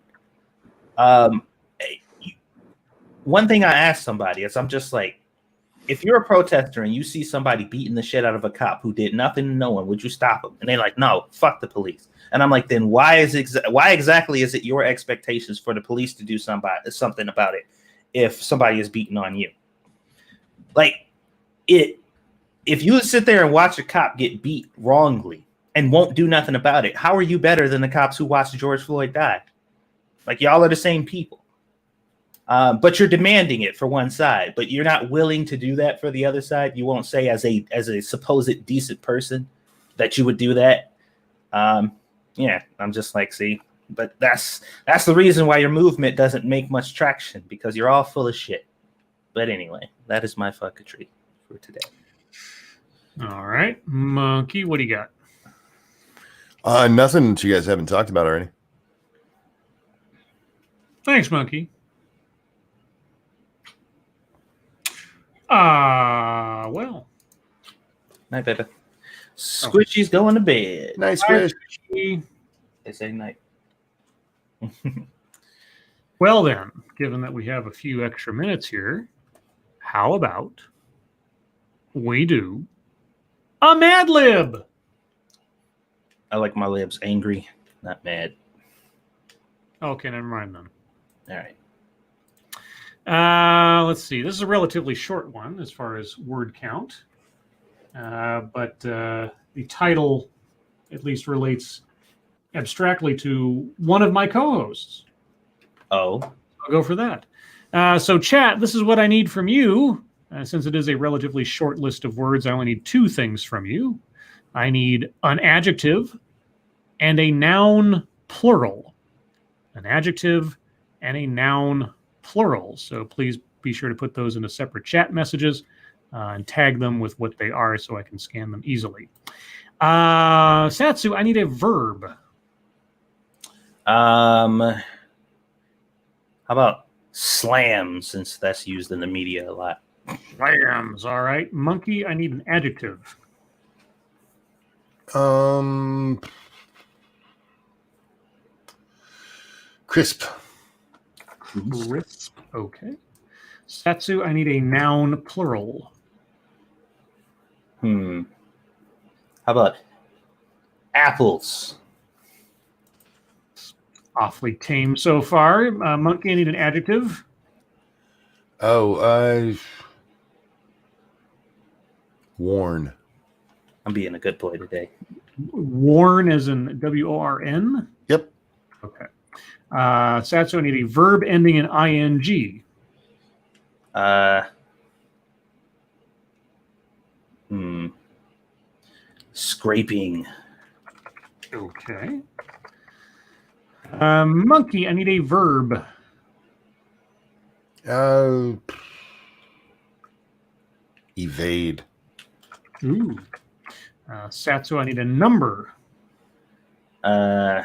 One thing I asked somebody is, I'm just like, if you're a protester and you see somebody beating the shit out of a cop who did nothing to no one, would you stop him? And they're like, no, fuck the police. And I'm like, then why exactly is it your expectations for the police to do something about it if somebody is beating on you? Like, if you sit there and watch a cop get beat wrongly and won't do nothing about it, how are you better than the cops who watched George Floyd die? Like, y'all are the same people. But you're demanding it for one side, but you're not willing to do that for the other side. You won't say as a supposed decent person that you would do that. Yeah, I'm just like, see, but that's the reason why your movement doesn't make much traction, because you're all full of shit. But anyway, that is my fucketry for today. All right, Monkey, what do you got? Nothing that you guys haven't talked about already. Thanks, Monkey. Well. Night, baby. Squishy's going to bed. Nice, Squish. They say night. Well, then, given that we have a few extra minutes here, how about we do a Madlib? I like my libs angry, not mad. Okay, never mind then. All right. Let's see. This is a relatively short one as far as word count, but the title at least relates abstractly to one of my co-hosts. Oh. I'll go for that. So, chat, this is what I need from you. Since it is a relatively short list of words, I only need two things from you. I need an adjective and a noun plural. An adjective and a noun plural. So please be sure to put those into separate chat messages and tag them with what they are so I can scan them easily. Satsu, I need a verb. How about slam, since that's used in the media a lot? Slams, all right. Monkey, I need an adjective. Crisp. Crisp. Okay. Satsu, I need a noun plural. How about apples? Awfully tame so far. Monkey, I need an adjective. Worn. I'm being a good boy today. Worn as in W-O-R-N? Yep. Okay. Satsu, I need a verb ending in ing. Scraping. Okay. Monkey, I need a verb. Evade. Ooh. Satsu, I need a number. How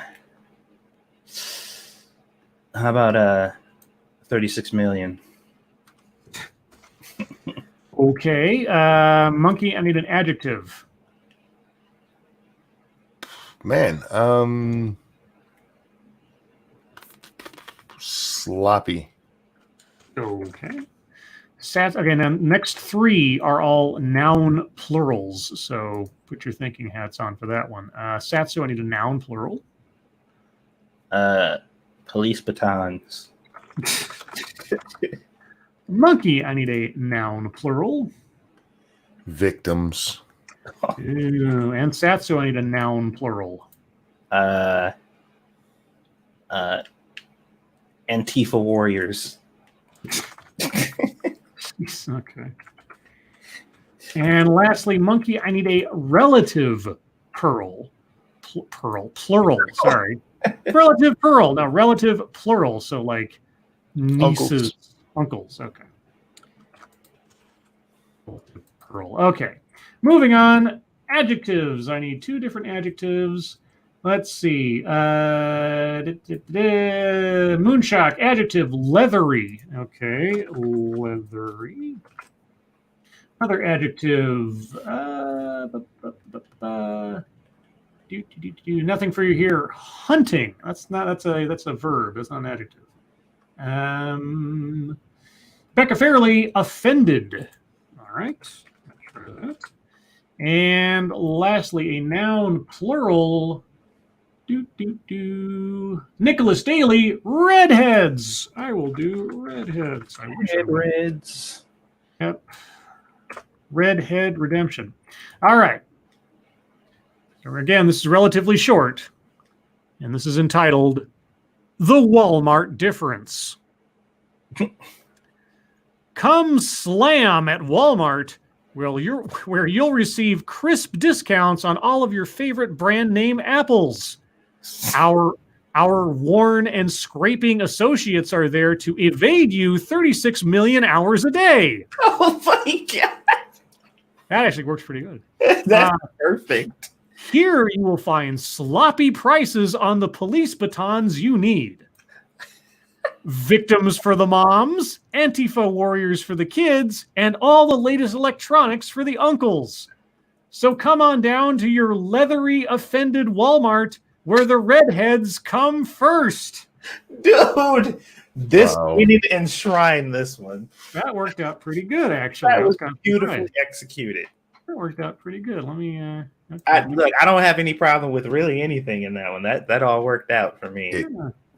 about 36 million? Okay. Monkey, I need an adjective. Man, sloppy. Okay. Okay, now next three are all noun plurals, so put your thinking hats on for that one. Satsu, I need a noun plural. Police batons. Monkey, I need a noun plural. Victims. Ew. And Satsu, I need a noun plural. Antifa warriors. Okay. And lastly, Monkey, I need a relative plural. Sorry. Relative plural. No, relative plural. So like nieces, uncles. Okay. Plural. Okay. Moving on. Adjectives. I need two different adjectives. Let's see. Moonshock. Adjective. Leathery. Okay. Leathery. Another adjective. Nothing for you here. Hunting. That's a verb. That's not an adjective. Becca Fairley. Offended. All right. Not sure of that. And lastly, a noun plural. Nicholas Daly, redheads. I will do redheads. Reds. Yep. Redhead redemption. All right. So again, this is relatively short, and this is entitled The Walmart Difference. Come slam at Walmart, where you'll receive crisp discounts on all of your favorite brand name apples. Our worn and scraping associates are there to evade you 36 million hours a day. Oh my God. That actually works pretty good. That's perfect. Here you will find sloppy prices on the police batons you need. Victims for the moms, Antifa warriors for the kids, and all the latest electronics for the uncles. So come on down to your leathery offended Walmart where the redheads come first. Dude, we need to enshrine this one. That worked out pretty good, actually. That was kind of beautifully surprised. executed. That worked out pretty good. Let me Look, I don't have any problem with really anything in that one. That all worked out for me.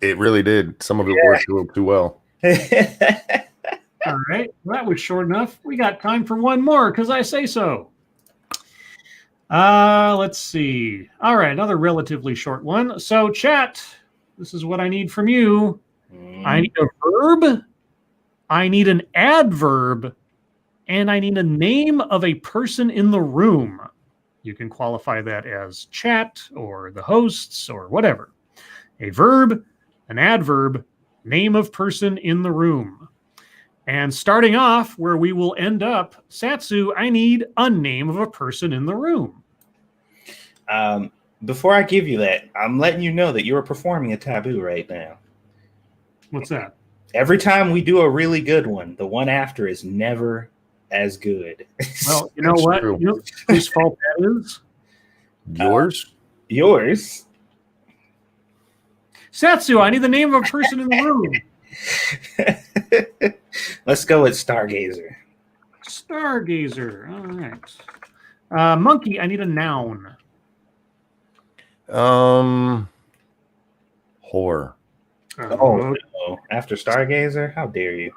It really did. Some of it worked a little too well. All right. Well, that was short enough. We got time for one more because I say so. Let's see. All right. Another relatively short one. So, chat, this is what I need from you. I need a verb. I need an adverb. And I need a name of a person in the room. You can qualify that as chat or the hosts or whatever. A verb, an adverb, name of person in the room. And starting off where we will end up, Satsu, I need a name of a person in the room. Before I give you that, I'm letting you know that you're performing a taboo right now. What's that? Every time we do a really good one, the one after is never as good. Well, you know what? You know whose fault that is? Yours? Yours? Satsu, I need the name of a person in the room. Let's go with Stargazer. Stargazer. All right. Monkey, I need a noun. Whore. Oh, no. After Stargazer? How dare you?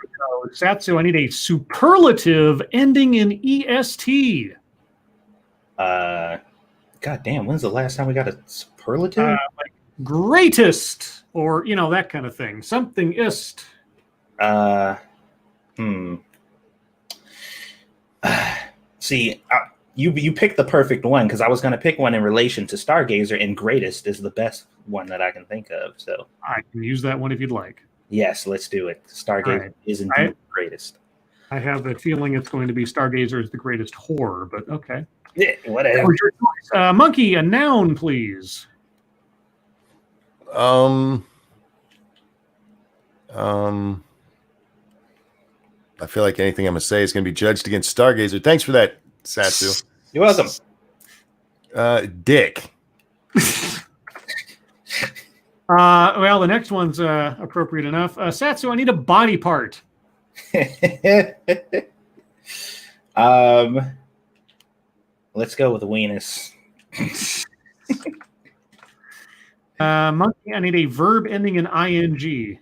Satsu, I need a superlative ending in EST. God damn, when's the last time we got a superlative? Like greatest, or that kind of thing. Something ist. See, you picked the perfect one because I was going to pick one in relation to Stargazer, and greatest is the best one that I can think of. So I can use that one if you'd like. yes, let's do it. Stargazer is indeed the greatest. I have a feeling it's going to be Stargazer is the greatest whore, but okay. Yeah, whatever. Monkey, a noun, please. I feel like anything I'm gonna say is gonna be judged against Stargazer. Thanks for that, Satsu. You're welcome. Dick. Well, the next one's appropriate enough. Satsu, I need a body part. Let's go with weenus. Monkey, I need a verb ending in ing.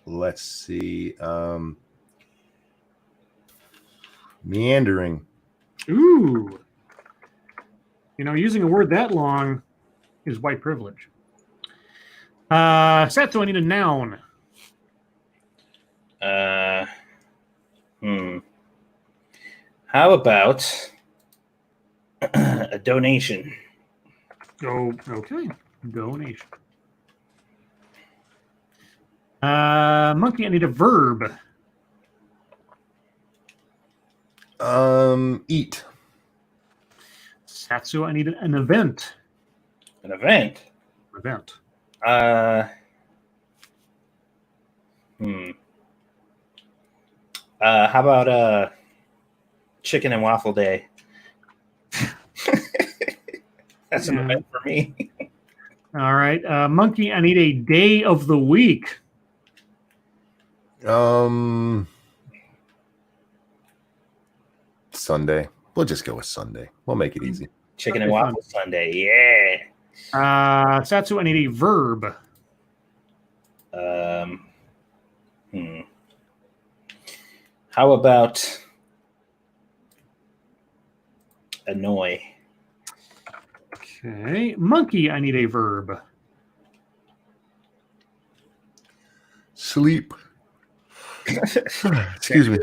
Let's see. Meandering. Ooh. Using a word that long is white privilege. Satsu, I need a noun. How about a donation? Oh, okay. Donation. Monkey, I need a verb. Eat. Satsu, I need an event. An event? Event. How about chicken and waffle day? That's an event for me. All right. Monkey, I need a day of the week. Sunday. We'll just go with Sunday. We'll make it easy. Chicken and waffle Sunday. Yeah. Satsu, I need a verb. How about annoy? Okay. Monkey, I need a verb. Sleep. Excuse me.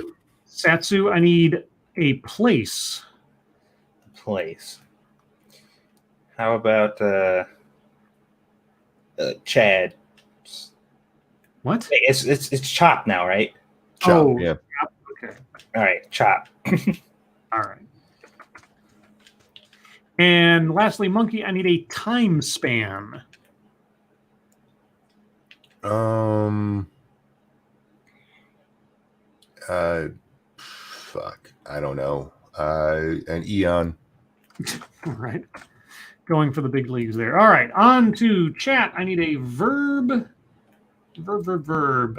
Satsu, I need a place. Place. How about Chad? What? Hey, it's chop now, right? Chop, oh, yeah. Okay. All right, chop. All right. And lastly, Monkey, I need a time span. Fuck. I don't know. An eon. All right. Going for the big leagues there. All right. On to chat. I need a verb. Verb.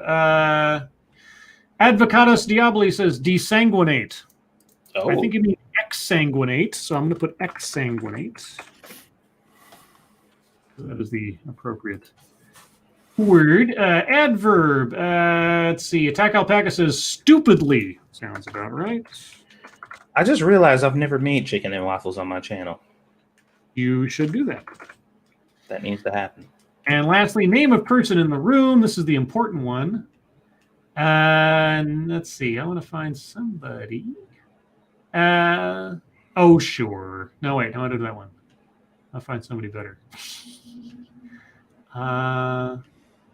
Advocatus Diaboli says desanguinate. Oh. I think you mean exsanguinate, so I'm going to put exsanguinate. That is the appropriate word. Adverb. Let's see. Attack Alpaca says stupidly. Sounds about right. I just realized I've never made chicken and waffles on my channel. You should do that. That needs to happen. And lastly, name of person in the room. This is the important one. Let's see. I want to find somebody. Oh, sure. No, wait. I want to do that one. I'll find somebody better.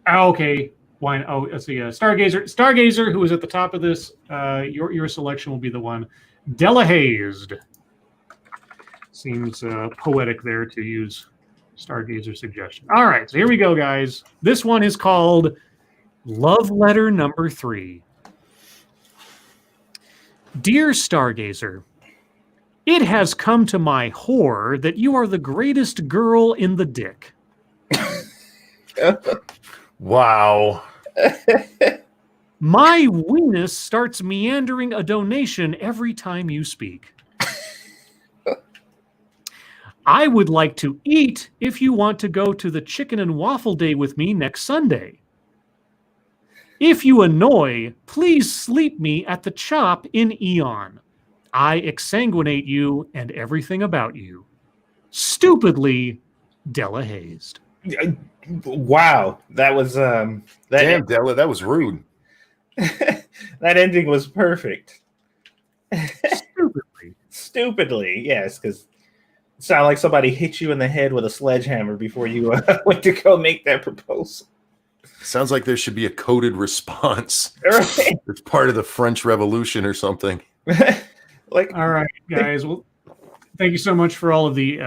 Okay. Why? Oh, let's see. Stargazer, who was at the top of this. Your selection will be the one. Delahazed. Seems poetic there to use Stargazer suggestion. All right, so here we go, guys. This one is called Love Letter Number 3. Dear Stargazer, it has come to my whore that you are the greatest girl in the dick. Wow. My weenus starts meandering a donation every time you speak. I would like to eat if you want to go to the chicken and waffle day with me next Sunday. If you annoy, please sleep me at the Chop in Eon. I exsanguinate you and everything about you. Stupidly, Della Hazed. Wow, that was Damn, Della, that was rude. that ending was perfect. Stupidly. Stupidly, yes, because it sounded like somebody hit you in the head with a sledgehammer before you went to go make that proposal. Sounds like there should be a coded response. Right. It's part of the French Revolution or something. Like, All right, guys. Well, thank you so much for all of the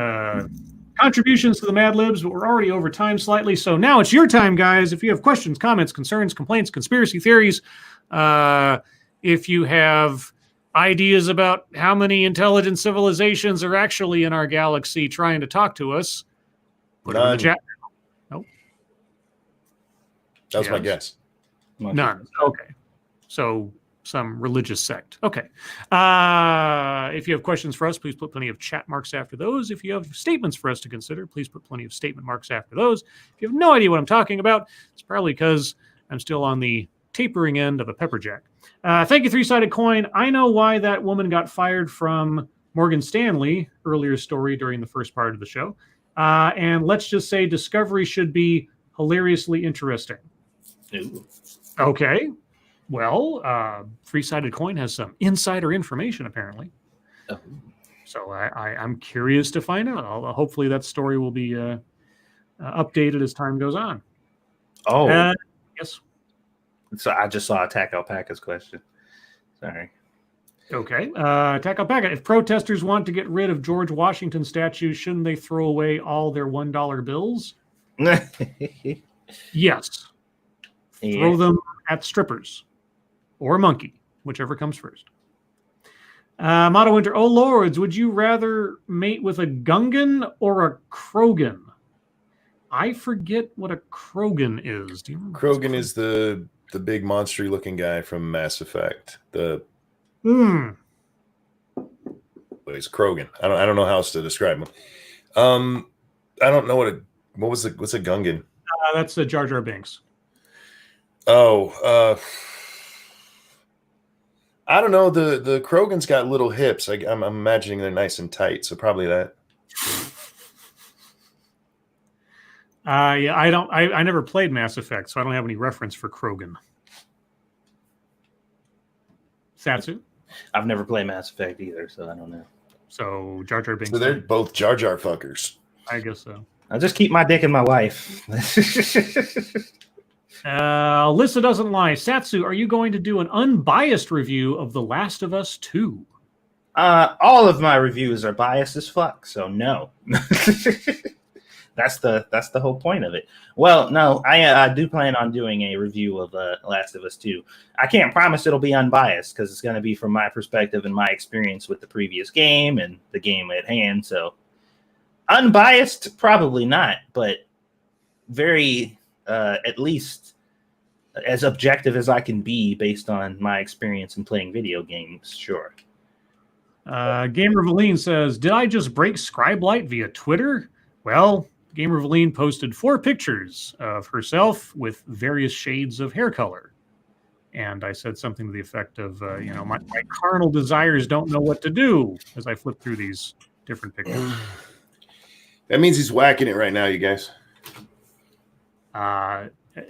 contributions to the Madlibs, but we're already over time slightly. So now it's your time, guys. If you have questions, comments, concerns, complaints, conspiracy theories, if you have ideas about how many intelligent civilizations are actually in our galaxy trying to talk to us, put it in the chat. Nope. That was my guess. None. Okay. So some religious sect. Okay. If you have questions for us, please put plenty of chat marks after those. If you have statements for us to consider, please put plenty of statement marks after those. If you have no idea what I'm talking about, it's probably because I'm still on the tapering end of a pepper jack. Thank you, Three-Sided Coin. I know why that woman got fired from Morgan Stanley, earlier story during the first part of the show. And let's just say Discovery should be hilariously interesting. Ooh. Okay. Well, Three-Sided Coin has some insider information, apparently. Oh. So I'm curious to find out. Hopefully that story will be updated as time goes on. Oh. Yes. So I just saw Attack Alpaca's question. Sorry. Okay. Attack Alpaca. If protesters want to get rid of George Washington statues, shouldn't they throw away all their $1 bills? Yes. Yeah. Throw them at strippers or a monkey, whichever comes first. Motto Winter. Oh, lords, would you rather mate with a Gungan or a Krogan? I forget what a Krogan is. Do you remember? Krogan is the big monster looking guy from Mass Effect. He's Krogan. I don't know how else to describe him. I don't know what's a Gungan? That's a Jar Jar Binks. Oh, I don't know. The Krogan's got little hips. I'm imagining they're nice and tight, so probably that. Yeah, I never played Mass Effect, so I don't have any reference for Krogan. Satsu? I've never played Mass Effect either, so I don't know. So Jar Jar Binks. So they're both Jar Jar fuckers. I guess so. I'll just keep my dick in my wife. Alyssa doesn't lie. Satsu, are you going to do an unbiased review of The Last of Us 2? All of my reviews are biased as fuck, so no. That's the whole point of it. Well, no, I do plan on doing a review of Last of Us 2. I can't promise it'll be unbiased because it's going to be from my perspective and my experience with the previous game and the game at hand. So unbiased, probably not, but very at least as objective as I can be based on my experience in playing video games. Sure. Gamer Valine says, did I just break Scribe Light via Twitter? Well, Gamer Valine posted 4 pictures of herself with various shades of hair color. And I said something to the effect of, my carnal desires don't know what to do as I flip through these different pictures. That means he's whacking it right now, you guys.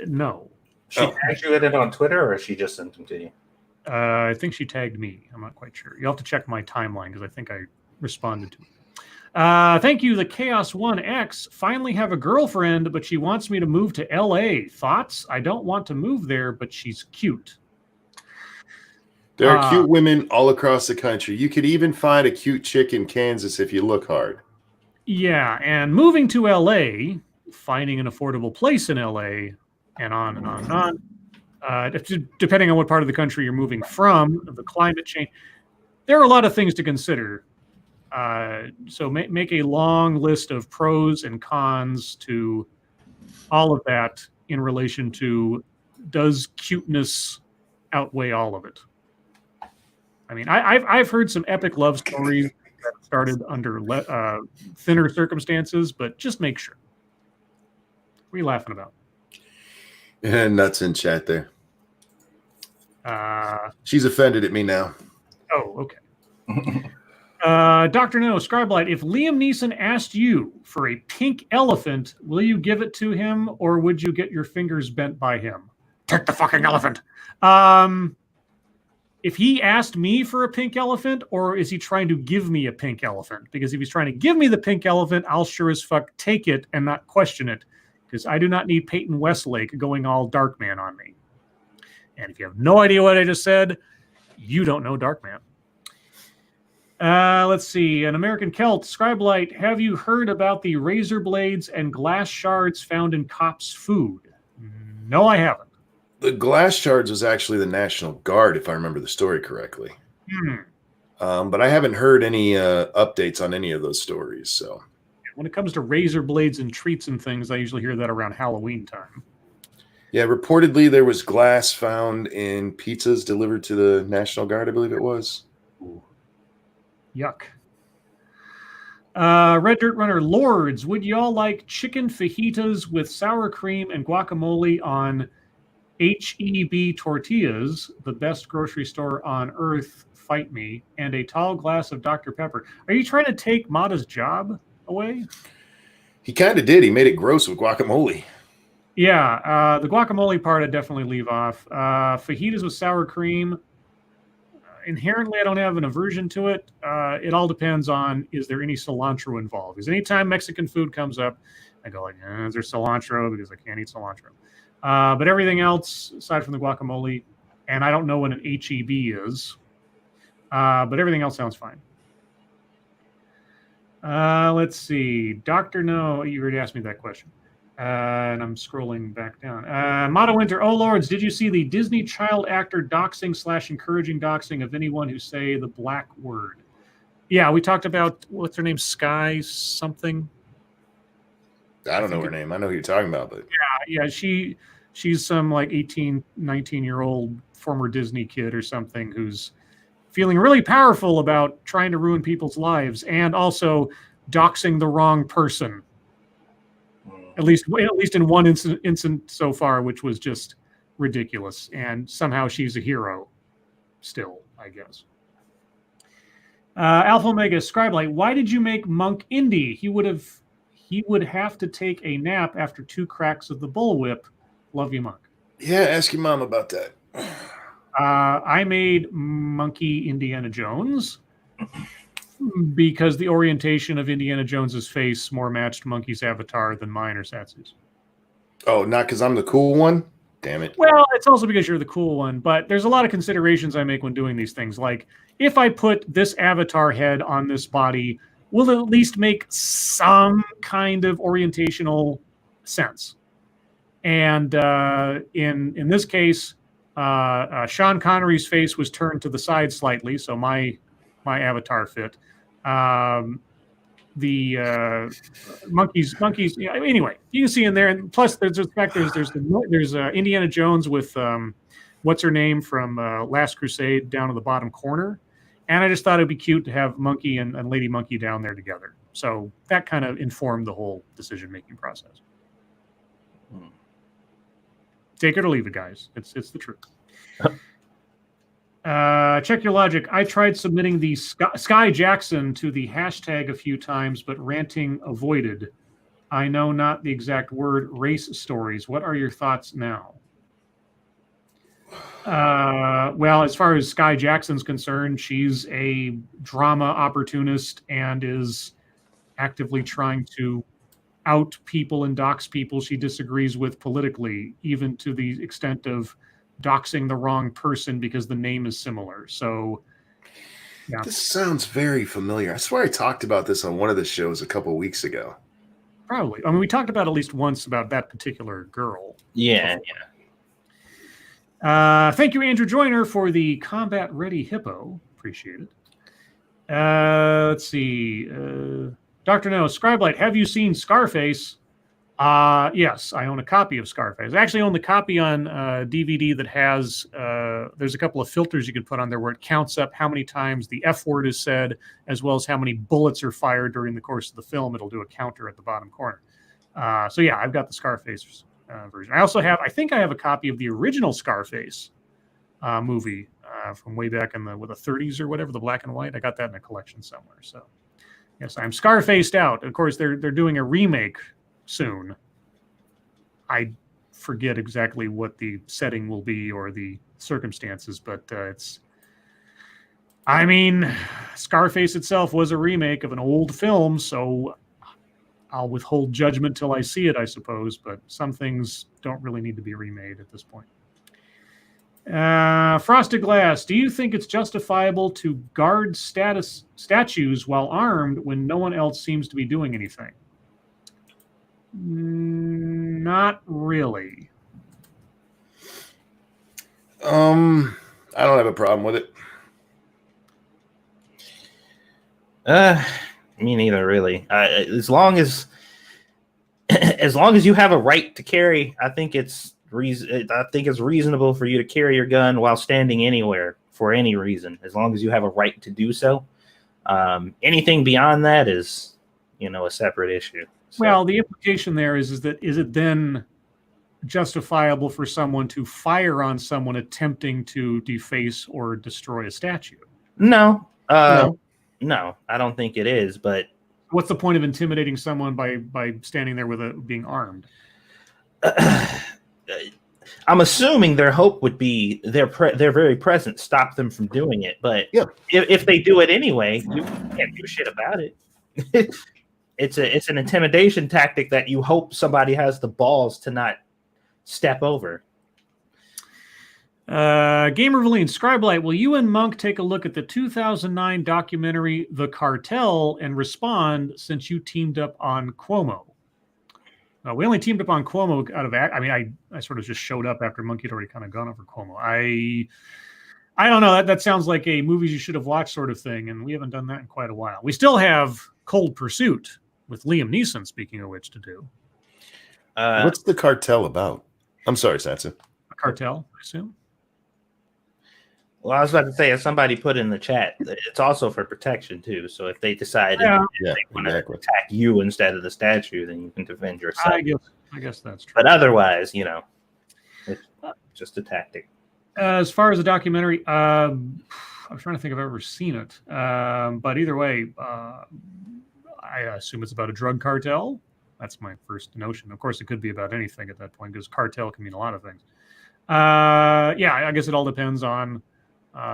No. She tagged you in it on Twitter, or she just sent them to you? I think she tagged me. I'm not quite sure. You'll have to check my timeline because I think I responded to it. Thank you, the Chaos 1X. Finally have a girlfriend, but she wants me to move to LA. Thoughts? I don't want to move there, but she's cute. There are cute women all across the country. You could even find a cute chick in Kansas if you look hard. Yeah, and moving to LA, finding an affordable place in LA, and on and on and on. Depending on what part of the country you're moving from, the climate change, there are a lot of things to consider. So make a long list of pros and cons to all of that in relation to, does cuteness outweigh all of it? I mean, I've heard some epic love stories that started under thinner circumstances, but just make sure. What are you laughing about? And nuts in chat there. She's offended at me now. Oh, okay. Dr. No, Scribe Light, if Liam Neeson asked you for a pink elephant, will you give it to him, or would you get your fingers bent by him? Take the fucking elephant. If he asked me for a pink elephant, or is he trying to give me a pink elephant? Because if he's trying to give me the pink elephant, I'll sure as fuck take it and not question it, because I do not need Peyton Westlake going all Darkman on me. And if you have no idea what I just said, you don't know Darkman. Let's see. An American Celt, Scribe Light, have you heard about the razor blades and glass shards found in cops' food? No, I haven't. The glass shards was actually the National Guard, if I remember the story correctly. But I haven't heard any updates on any of those stories. So, when it comes to razor blades and treats and things, I usually hear that around Halloween time. Yeah, reportedly there was glass found in pizzas delivered to the National Guard, I believe it was. Ooh. Yuck. Red Dirt Runner, Lords, would y'all like chicken fajitas with sour cream and guacamole on HEB tortillas, the best grocery store on earth, fight me, and a tall glass of Dr. Pepper? Are you trying to take Mata's job away? He kind of did. He made it gross with guacamole. Yeah, the guacamole part I'd definitely leave off. Fajitas with sour cream. Inherently, I don't have an aversion to it. It all depends on, is there any cilantro involved? Because anytime Mexican food comes up, I go like, is there cilantro? Because I can't eat cilantro. But everything else, aside from the guacamole, and I don't know what an HEB is, but everything else sounds fine. Let's see. Dr. No, you already asked me that question. And I'm scrolling back down. Mata Winter, oh lords, did you see the Disney child actor doxing / encouraging doxing of anyone who say the black word? Yeah, we talked about, what's her name, Sky something? I don't know her name. I know who you're talking about, but yeah, she's some like 18, 19-year-old former Disney kid or something who's feeling really powerful about trying to ruin people's lives and also doxing the wrong person. At least in one incident so far, which was just ridiculous. And somehow she's a hero still, I guess. Alpha Omega, Scribe Light, why did you make Monk indie? He would have to take a nap after 2 cracks of the bullwhip. Love you, Monk. Yeah, ask your mom about that. I made Monkey Indiana Jones because the orientation of Indiana Jones's face more matched Monkey's avatar than mine or Satsu's. Oh, not because I'm the cool one? Damn it. Well, it's also because you're the cool one, but there's a lot of considerations I make when doing these things. Like, if I put this avatar head on this body, will it at least make some kind of orientational sense? And in this case, Sean Connery's face was turned to the side slightly, so my avatar fit. The monkeys. Anyway, you can see in there, and plus there's Indiana Jones with what's her name from Last Crusade down in the bottom corner, and I just thought it'd be cute to have Monkey and Lady Monkey down there together. So that kind of informed the whole decision-making process. Take it or leave it, guys. It's the truth. Check your logic. I tried submitting the Sky Jackson to the hashtag a few times, but ranting avoided. I know not the exact word, race stories. What are your thoughts now? Well, as far as Sky Jackson's concerned, she's a drama opportunist and is actively trying to out people and dox people she disagrees with politically, even to the extent of doxing the wrong person because the name is similar. So, yeah. This sounds very familiar. I swear I talked about this on one of the shows a couple of weeks ago. Probably. I mean, we talked about at least once about that particular girl. Yeah. Thank you, Andrew Joyner, for the combat ready hippo. Appreciate it. Let's see. Dr. No, Scribe Light, have you seen Scarface? Yes, I own a copy of Scarface. I actually own the copy on DVD that has, there's a couple of filters you can put on there where it counts up how many times the F word is said, as well as how many bullets are fired during the course of the film. It'll do a counter at the bottom corner. So yeah, I've got the Scarface version. I also have, I think I have a copy of the original Scarface movie from way back in the 30s or whatever, the black and white. I got that in a collection somewhere. So yes, I'm Scarfaced out. Of course, they're doing a remake soon. I forget exactly what the setting will be or the circumstances, but I mean, Scarface itself was a remake of an old film, so I'll withhold judgment till I see it, I suppose, but some things don't really need to be remade at this point. Frosted Glass, do you think it's justifiable to guard statues while armed when no one else seems to be doing anything? Not really. I don't have a problem with it. Me neither, really. As long as you have a right to carry, I think it's reasonable for you to carry your gun while standing anywhere for any reason, as long as you have a right to do so. Anything beyond that is, a separate issue. So. Well, the implication there is it then justifiable for someone to fire on someone attempting to deface or destroy a statue? No, no, I don't think it is. But what's the point of intimidating someone by standing there with being armed? I'm assuming their hope would be their very presence stop them from doing it. But if they do it anyway, you can't do shit about it. It's an intimidation tactic that you hope somebody has the balls to not step over. Gamer Valine, Scribe Light, will you and Monk take a look at the 2009 documentary The Cartel and respond since you teamed up on Cuomo? We only teamed up on Cuomo out of I sort of just showed up after Monk had already kind of gone over Cuomo. I don't know. That sounds like a movies you should have watched sort of thing, and we haven't done that in quite a while. We still have Cold Pursuit with Liam Neeson, speaking of which, to do. What's The Cartel about? I'm sorry, Satsu. A cartel, I assume. Well, I was about to say, as somebody put in the chat, it's also for protection too. So if they decide they want to attack you instead of the statue, then you can defend yourself. I guess that's true. But otherwise, it's just a tactic. As far as the documentary, I'm trying to think if I've ever seen it. But either way, I assume it's about a drug cartel. That's my first notion. Of course, it could be about anything at that point because cartel can mean a lot of things. I guess it all depends on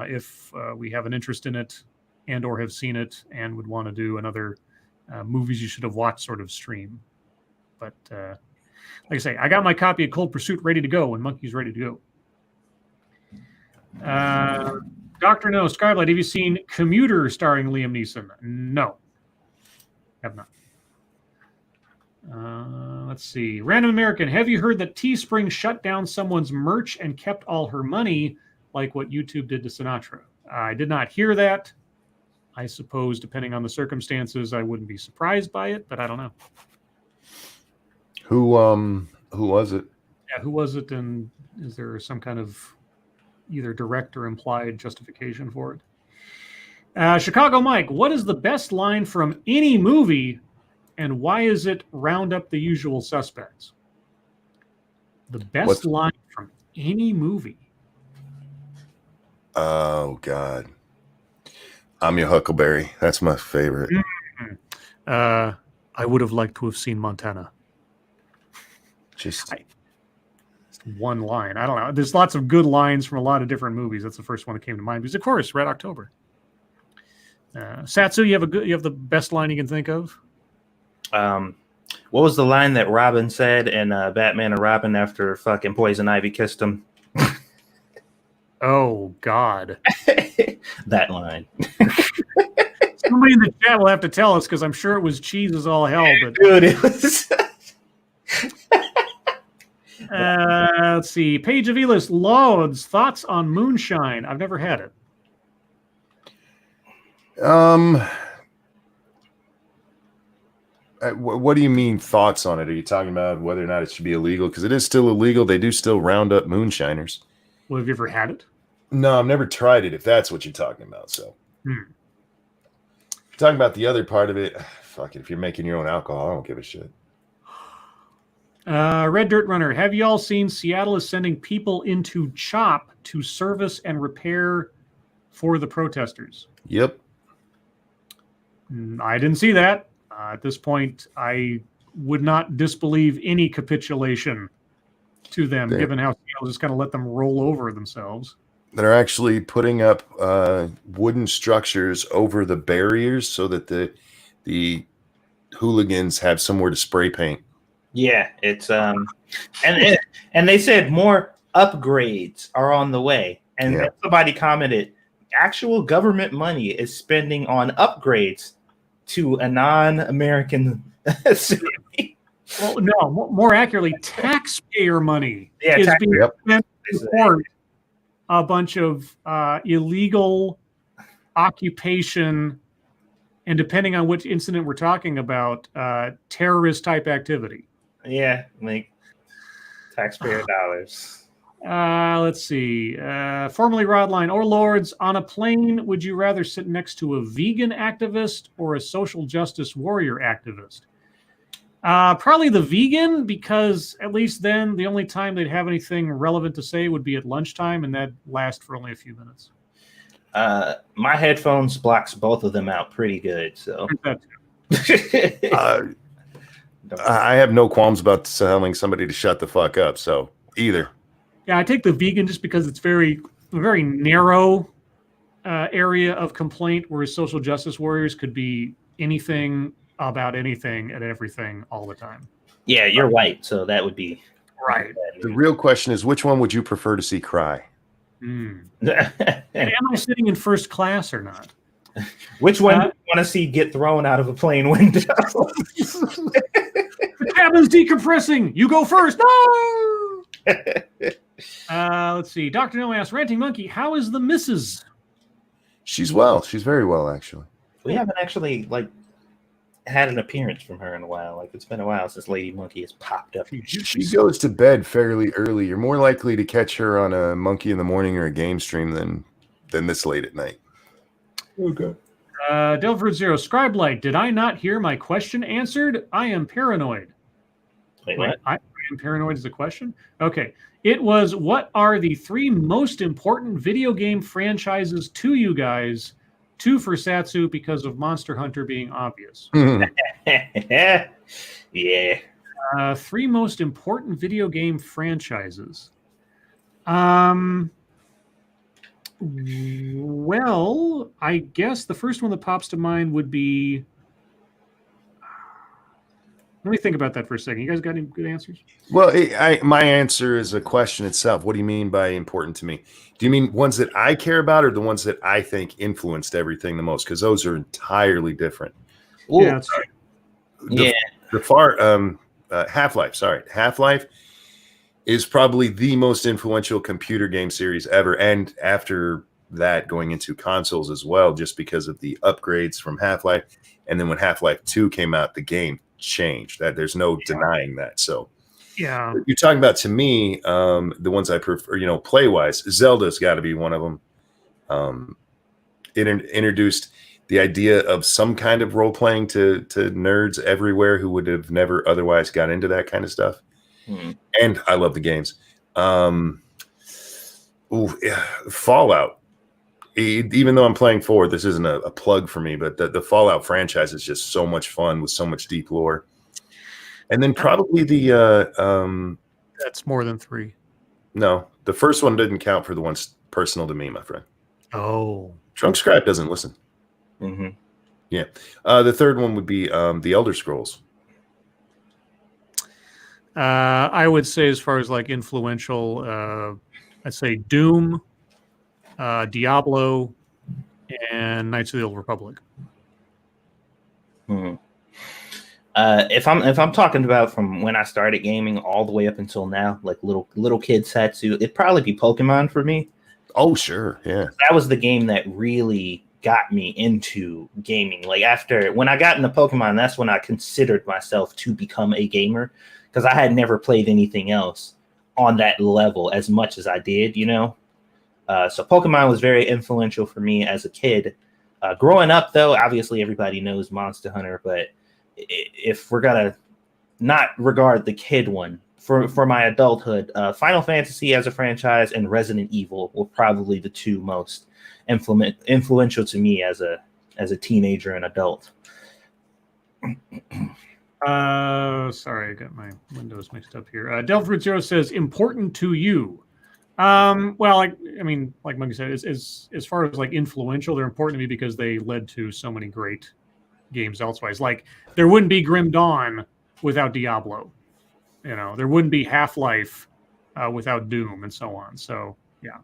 if we have an interest in it and or have seen it and would want to do another movies you should have watched sort of stream. But like I say, I got my copy of Cold Pursuit ready to go when Monkey's ready to go. Dr. No, Scribelight, have you seen Commuter starring Liam Neeson? No. Have not. Let's see. Random American, have you heard that Teespring shut down someone's merch and kept all her money like what YouTube did to Sinatra? I did not hear that. I suppose, depending on the circumstances, I wouldn't be surprised by it, but I don't know. Who was it? Yeah, who was it, and is there some kind of either direct or implied justification for it? Chicago Mike, what is the best line from any movie, and why is it round up the usual suspects? The best line from any movie. Oh, God. I'm your Huckleberry. That's my favorite. I would have liked to have seen Montana. Just one line. I don't know. There's lots of good lines from a lot of different movies. That's the first one that came to mind. Because, of course, Red October. Satsu, you have the best line you can think of? What was the line that Robin said in Batman and Robin after fucking Poison Ivy kissed him? Oh, God. That line. Somebody in the chat will have to tell us because I'm sure it was cheese as all hell. But dude, it was. Let's see. Page of Elis Loads. Thoughts on moonshine? I've never had it. What do you mean thoughts on it? Are you talking about whether or not it should be illegal? Because it is still illegal. They do still round up moonshiners. Well, have you ever had it? No, I've never tried it, if that's what you're talking about. So talking about the other part of it, fuck it. If you're making your own alcohol, I don't give a shit. Red Dirt Runner, have you all seen Seattle is sending people into CHOP to service and repair for the protesters? Yep. I didn't see that. At this point, I would not disbelieve any capitulation to them, given how Seattle just kind of let them roll over themselves. They're actually putting up wooden structures over the barriers so that the hooligans have somewhere to spray paint. Yeah, it's and they said more upgrades are on the way, and then somebody commented, actual government money is spending on upgrades to a non-American city. Well, no, more accurately, taxpayer money is being spent to support a bunch of illegal occupation, and depending on which incident we're talking about, terrorist type activity. Yeah, like taxpayer dollars. Let's see. Formerly Rodline, or Lords, on a plane, would you rather sit next to a vegan activist or a social justice warrior activist? Probably the vegan, because at least then the only time they'd have anything relevant to say would be at lunchtime, and that'd last for only a few minutes. My headphones blocks both of them out pretty good, so. I have no qualms about telling somebody to shut the fuck up, so either. Yeah, I take the vegan just because it's very narrow area of complaint, whereas social justice warriors could be anything about anything and everything all the time. Yeah, you're white, so that would be right. The real question is, which one would you prefer to see cry? And am I sitting in first class or not? Which one do you want to see get thrown out of a plane window? The cabin's decompressing. You go first. No! Let's see. Dr. No asks, Ranting Monkey, how is the missus? She's well. She's very well, actually. We haven't actually had an appearance from her in a while. It's been a while since Lady Monkey has popped up. She goes to bed fairly early. You're more likely to catch her on a Monkey in the Morning or a game stream than this late at night. Okay. Delford Zero, Scribe Light, did I not hear my question answered? I am paranoid. Wait, what? I am paranoid is the question? Okay. It was, what are the 3 most important video game franchises to you guys? 2 for Satsu because of Monster Hunter being obvious. Yeah. 3 most important video game franchises. Well, I guess the first one that pops to mind would be. Let me think about that for a second. You guys got any good answers? Well, my answer is a question itself. What do you mean by important to me? Do you mean ones that I care about or the ones that I think influenced everything the most? Because those are entirely different. Ooh. Yeah, that's right. Half-Life. Sorry, Half-Life is probably the most influential computer game series ever, and after that, going into consoles as well, just because of the upgrades from Half-Life. And then when Half-Life 2 came out, the game changed. That there's no denying that. So, yeah, you're talking about, to me, the ones I prefer, play-wise, Zelda's got to be one of them. It introduced the idea of some kind of role-playing to nerds everywhere who would have never otherwise got into that kind of stuff. And I love the games. Fallout. Even though I'm playing 4, this isn't a plug for me, but the Fallout franchise is just so much fun with so much deep lore. And then probably the that's more than 3. No, the first one didn't count for the ones personal to me, my friend. Oh, Drunk Scribe doesn't listen. Mm-hmm. Yeah, the third one would be the Elder Scrolls. I would say, as far as influential, I'd say Doom, Diablo, and Knights of the Old Republic. If I'm talking about from when I started gaming all the way up until now, little kid Satsu, it'd probably be Pokemon for me. Oh, sure, yeah. That was the game that really got me into gaming. Like after when I got into Pokemon, that's when I considered myself to become a gamer, because I had never played anything else on that level as much as I did, you know. So Pokemon was very influential for me as a kid. Growing up, though, obviously everybody knows Monster Hunter, but if we're gonna not regard the kid one for my adulthood, Final Fantasy as a franchise and Resident Evil were probably the two most influential to me as a teenager and adult. Sorry, I got my windows mixed up here. Delfruit Zero says important to you. Well, like Monkey said, as far as like influential, they're important to me because they led to so many great games elsewise. Like there wouldn't be Grim Dawn without Diablo. You know, there wouldn't be Half-Life without Doom and so on. So yeah.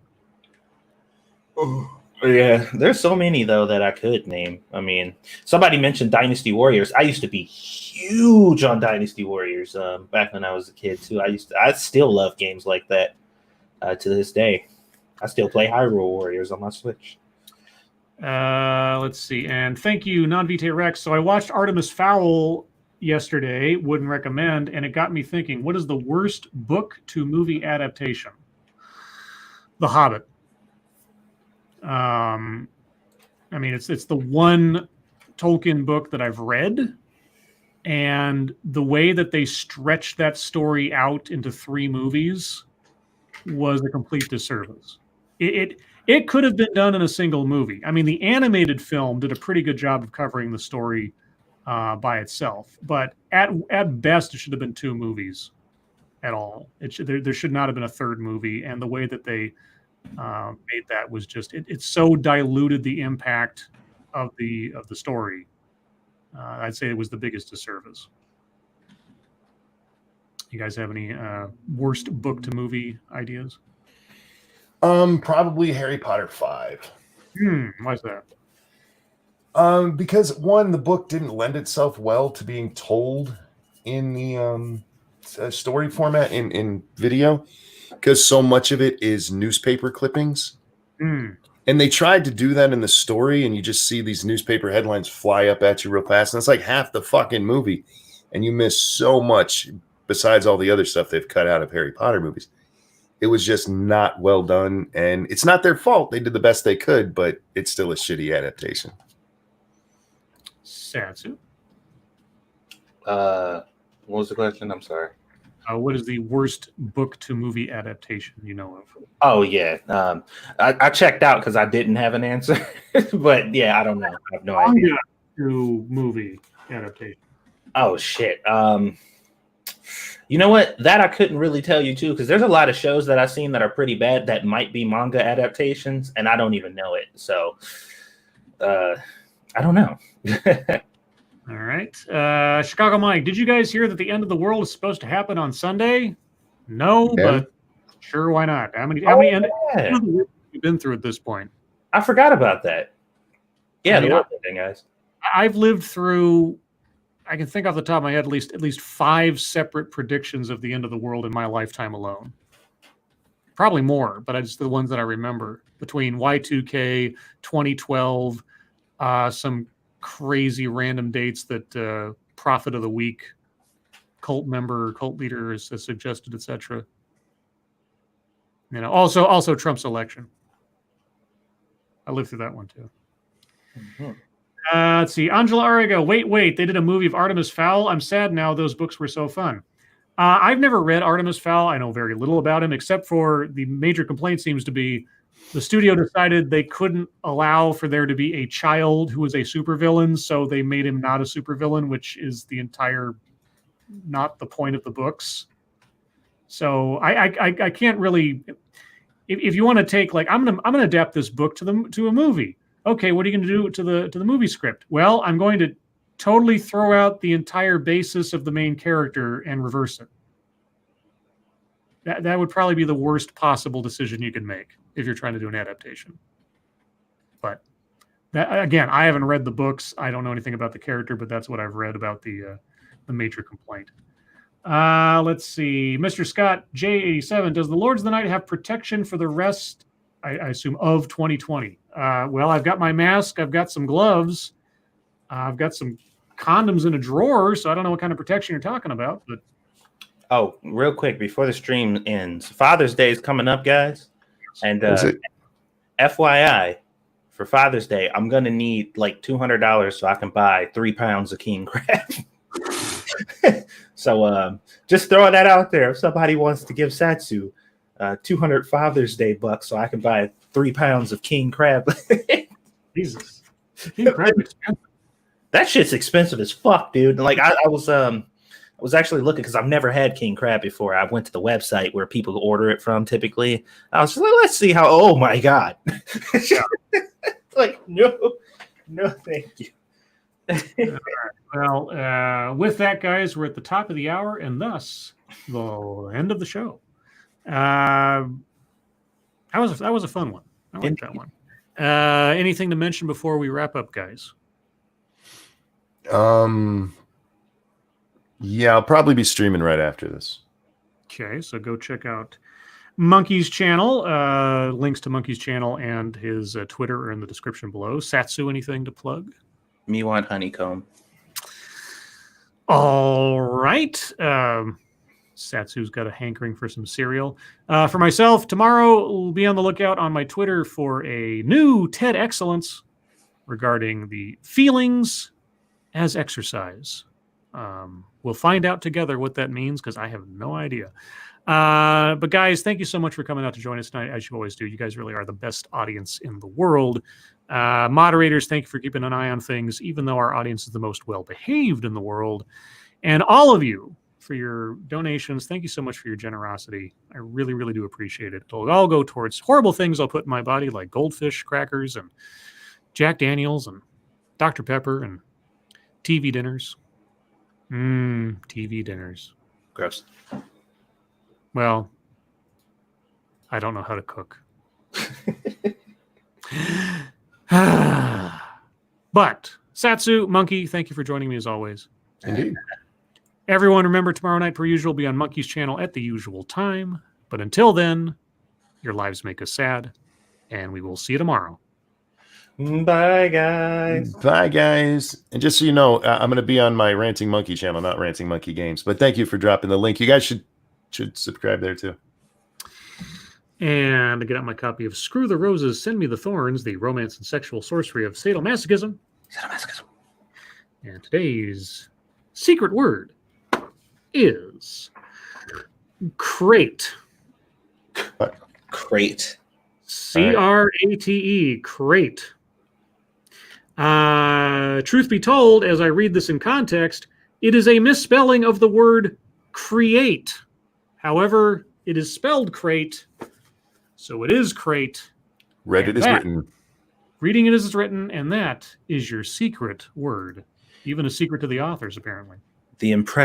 Yeah, there's so many though that I could name. I mean, somebody mentioned Dynasty Warriors. I used to be huge on Dynasty Warriors back when I was a kid too. I still love games like that to this day. I still play Hyrule Warriors on my Switch. Let's see. And thank you, Non-Vitae Rex. So I watched Artemis Fowl yesterday, wouldn't recommend, and it got me thinking, what is the worst book to movie adaptation? The Hobbit. I mean, it's the one Tolkien book that I've read, and the way that they stretched that story out into 3 movies was a complete disservice. It could have been done in a single movie. I mean, the animated film did a pretty good job of covering the story by itself, but at best, it should have been 2 movies at all. There should not have been a 3rd movie, and the way that they made that was just it so diluted the impact of the story. I'd say it was the biggest disservice. You guys have any worst book to movie ideas? Probably Harry Potter 5. Why's that? Because one, the book didn't lend itself well to being told in the story format in video, because so much of it is newspaper clippings. And they tried to do that in the story, and you just see these newspaper headlines fly up at you real fast, and it's like half the fucking movie, and you miss so much besides all the other stuff they've cut out of Harry Potter movies. It was just not well done, and it's not their fault. They did the best they could, but it's still a shitty adaptation. Satsu? What was the question? I'm sorry. What is the worst book to movie adaptation you know of? Oh yeah, I checked out because I didn't have an answer, but yeah, I don't know. I have no idea. To movie adaptation. Oh shit. You know what? That I couldn't really tell you too, because there's a lot of shows that I've seen that are pretty bad that might be manga adaptations, and I don't even know it. So, I don't know. All right. Chicago Mike, did you guys hear that the end of the world is supposed to happen on Sunday? No, Yeah. but sure, why not? How many end yeah. of the world have you been through at this point? I forgot about that. Yeah, I mean, the world thing, guys. I've lived through, I can think off the top of my head, at least 5 separate predictions of the end of the world in my lifetime alone. Probably more, but I just the ones that I remember between Y2K, 2012, some crazy random dates that Prophet of the Week, cult member, cult leader has suggested, etc. You know, also Trump's election. I lived through that one too. Mm-hmm. Let's see. Angela Arrigo. Wait. They did a movie of Artemis Fowl. I'm sad now. Those books were so fun. I've never read Artemis Fowl. I know very little about him, except for the major complaint seems to be the studio decided they couldn't allow for there to be a child who was a supervillain, so they made him not a supervillain, which is not the point of the books. So I can't really. If you want to take like I'm gonna adapt this book to a movie. Okay, what are you going to do to the movie script? Well, I'm going to totally throw out the entire basis of the main character and reverse it. That would probably be the worst possible decision you can make if you're trying to do an adaptation. But that, again, I haven't read the books. I don't know anything about the character, but that's what I've read about the major complaint. Let's see. Mr. Scott, J87, does the Lords of the Night have protection for the rest I assume, of 2020. Well, I've got my mask. I've got some gloves. I've got some condoms in a drawer, so I don't know what kind of protection you're talking about. But Oh, real quick before the stream ends, Father's Day is coming up, guys, and Is it? FYI, for Father's Day, I'm gonna need like $200 so I can buy 3 pounds of king crab. So just throwing that out there. If somebody wants to give Satsu 200 Father's Day bucks so I can buy 3 pounds of king crab. Jesus, king crab is expensive. That shit's expensive as fuck, dude. Like I was actually looking because I've never had king crab before. I went to the website where people order it from typically. I was just like, let's see how. Oh my god! Like no, thank you. Well, with that, guys, we're at the top of the hour, and thus the end of the show. That was a fun one. I like that one. Anything to mention before we wrap up, guys? Yeah, I'll probably be streaming right after this. Okay, so go check out Monkey's channel. Links to Monkey's channel and his Twitter are in the description below. Satsu, anything to plug? Me want honeycomb. All right. Satsu's got a hankering for some cereal. For myself, tomorrow we'll be on the lookout on my Twitter for a new TED Excellence regarding the feelings as exercise. We'll find out together what that means because I have no idea. But guys, thank you so much for coming out to join us tonight, as you always do. You guys really are the best audience in the world. Moderators, thank you for keeping an eye on things, even though our audience is the most well-behaved in the world. And all of you for your donations, thank you so much for your generosity. I really, really do appreciate it. It'll all go towards horrible things I'll put in my body, like goldfish crackers and Jack Daniels and Dr. Pepper and TV dinners. TV dinners. Gross. Well, I don't know how to cook. But Satsu, Monkey, thank you for joining me as always. Indeed. Everyone, remember tomorrow night, per usual, be on Monkey's channel at the usual time. But until then, your lives make us sad, and we will see you tomorrow. Bye, guys. Bye, guys. And just so you know, I'm going to be on my Ranting Monkey channel, not Ranting Monkey Games. But thank you for dropping the link. You guys should subscribe there too. And to get out my copy of Screw the Roses, Send Me the Thorns, the romance and sexual sorcery of sadomasochism. And today's secret word is crate. Crate. C-R-A-T-E, crate. Truth be told, as I read this in context, it is a misspelling of the word create. However, it is spelled crate, so it is crate. Read it as written. Reading it as it's written, and that is your secret word. Even a secret to the authors, apparently. The impression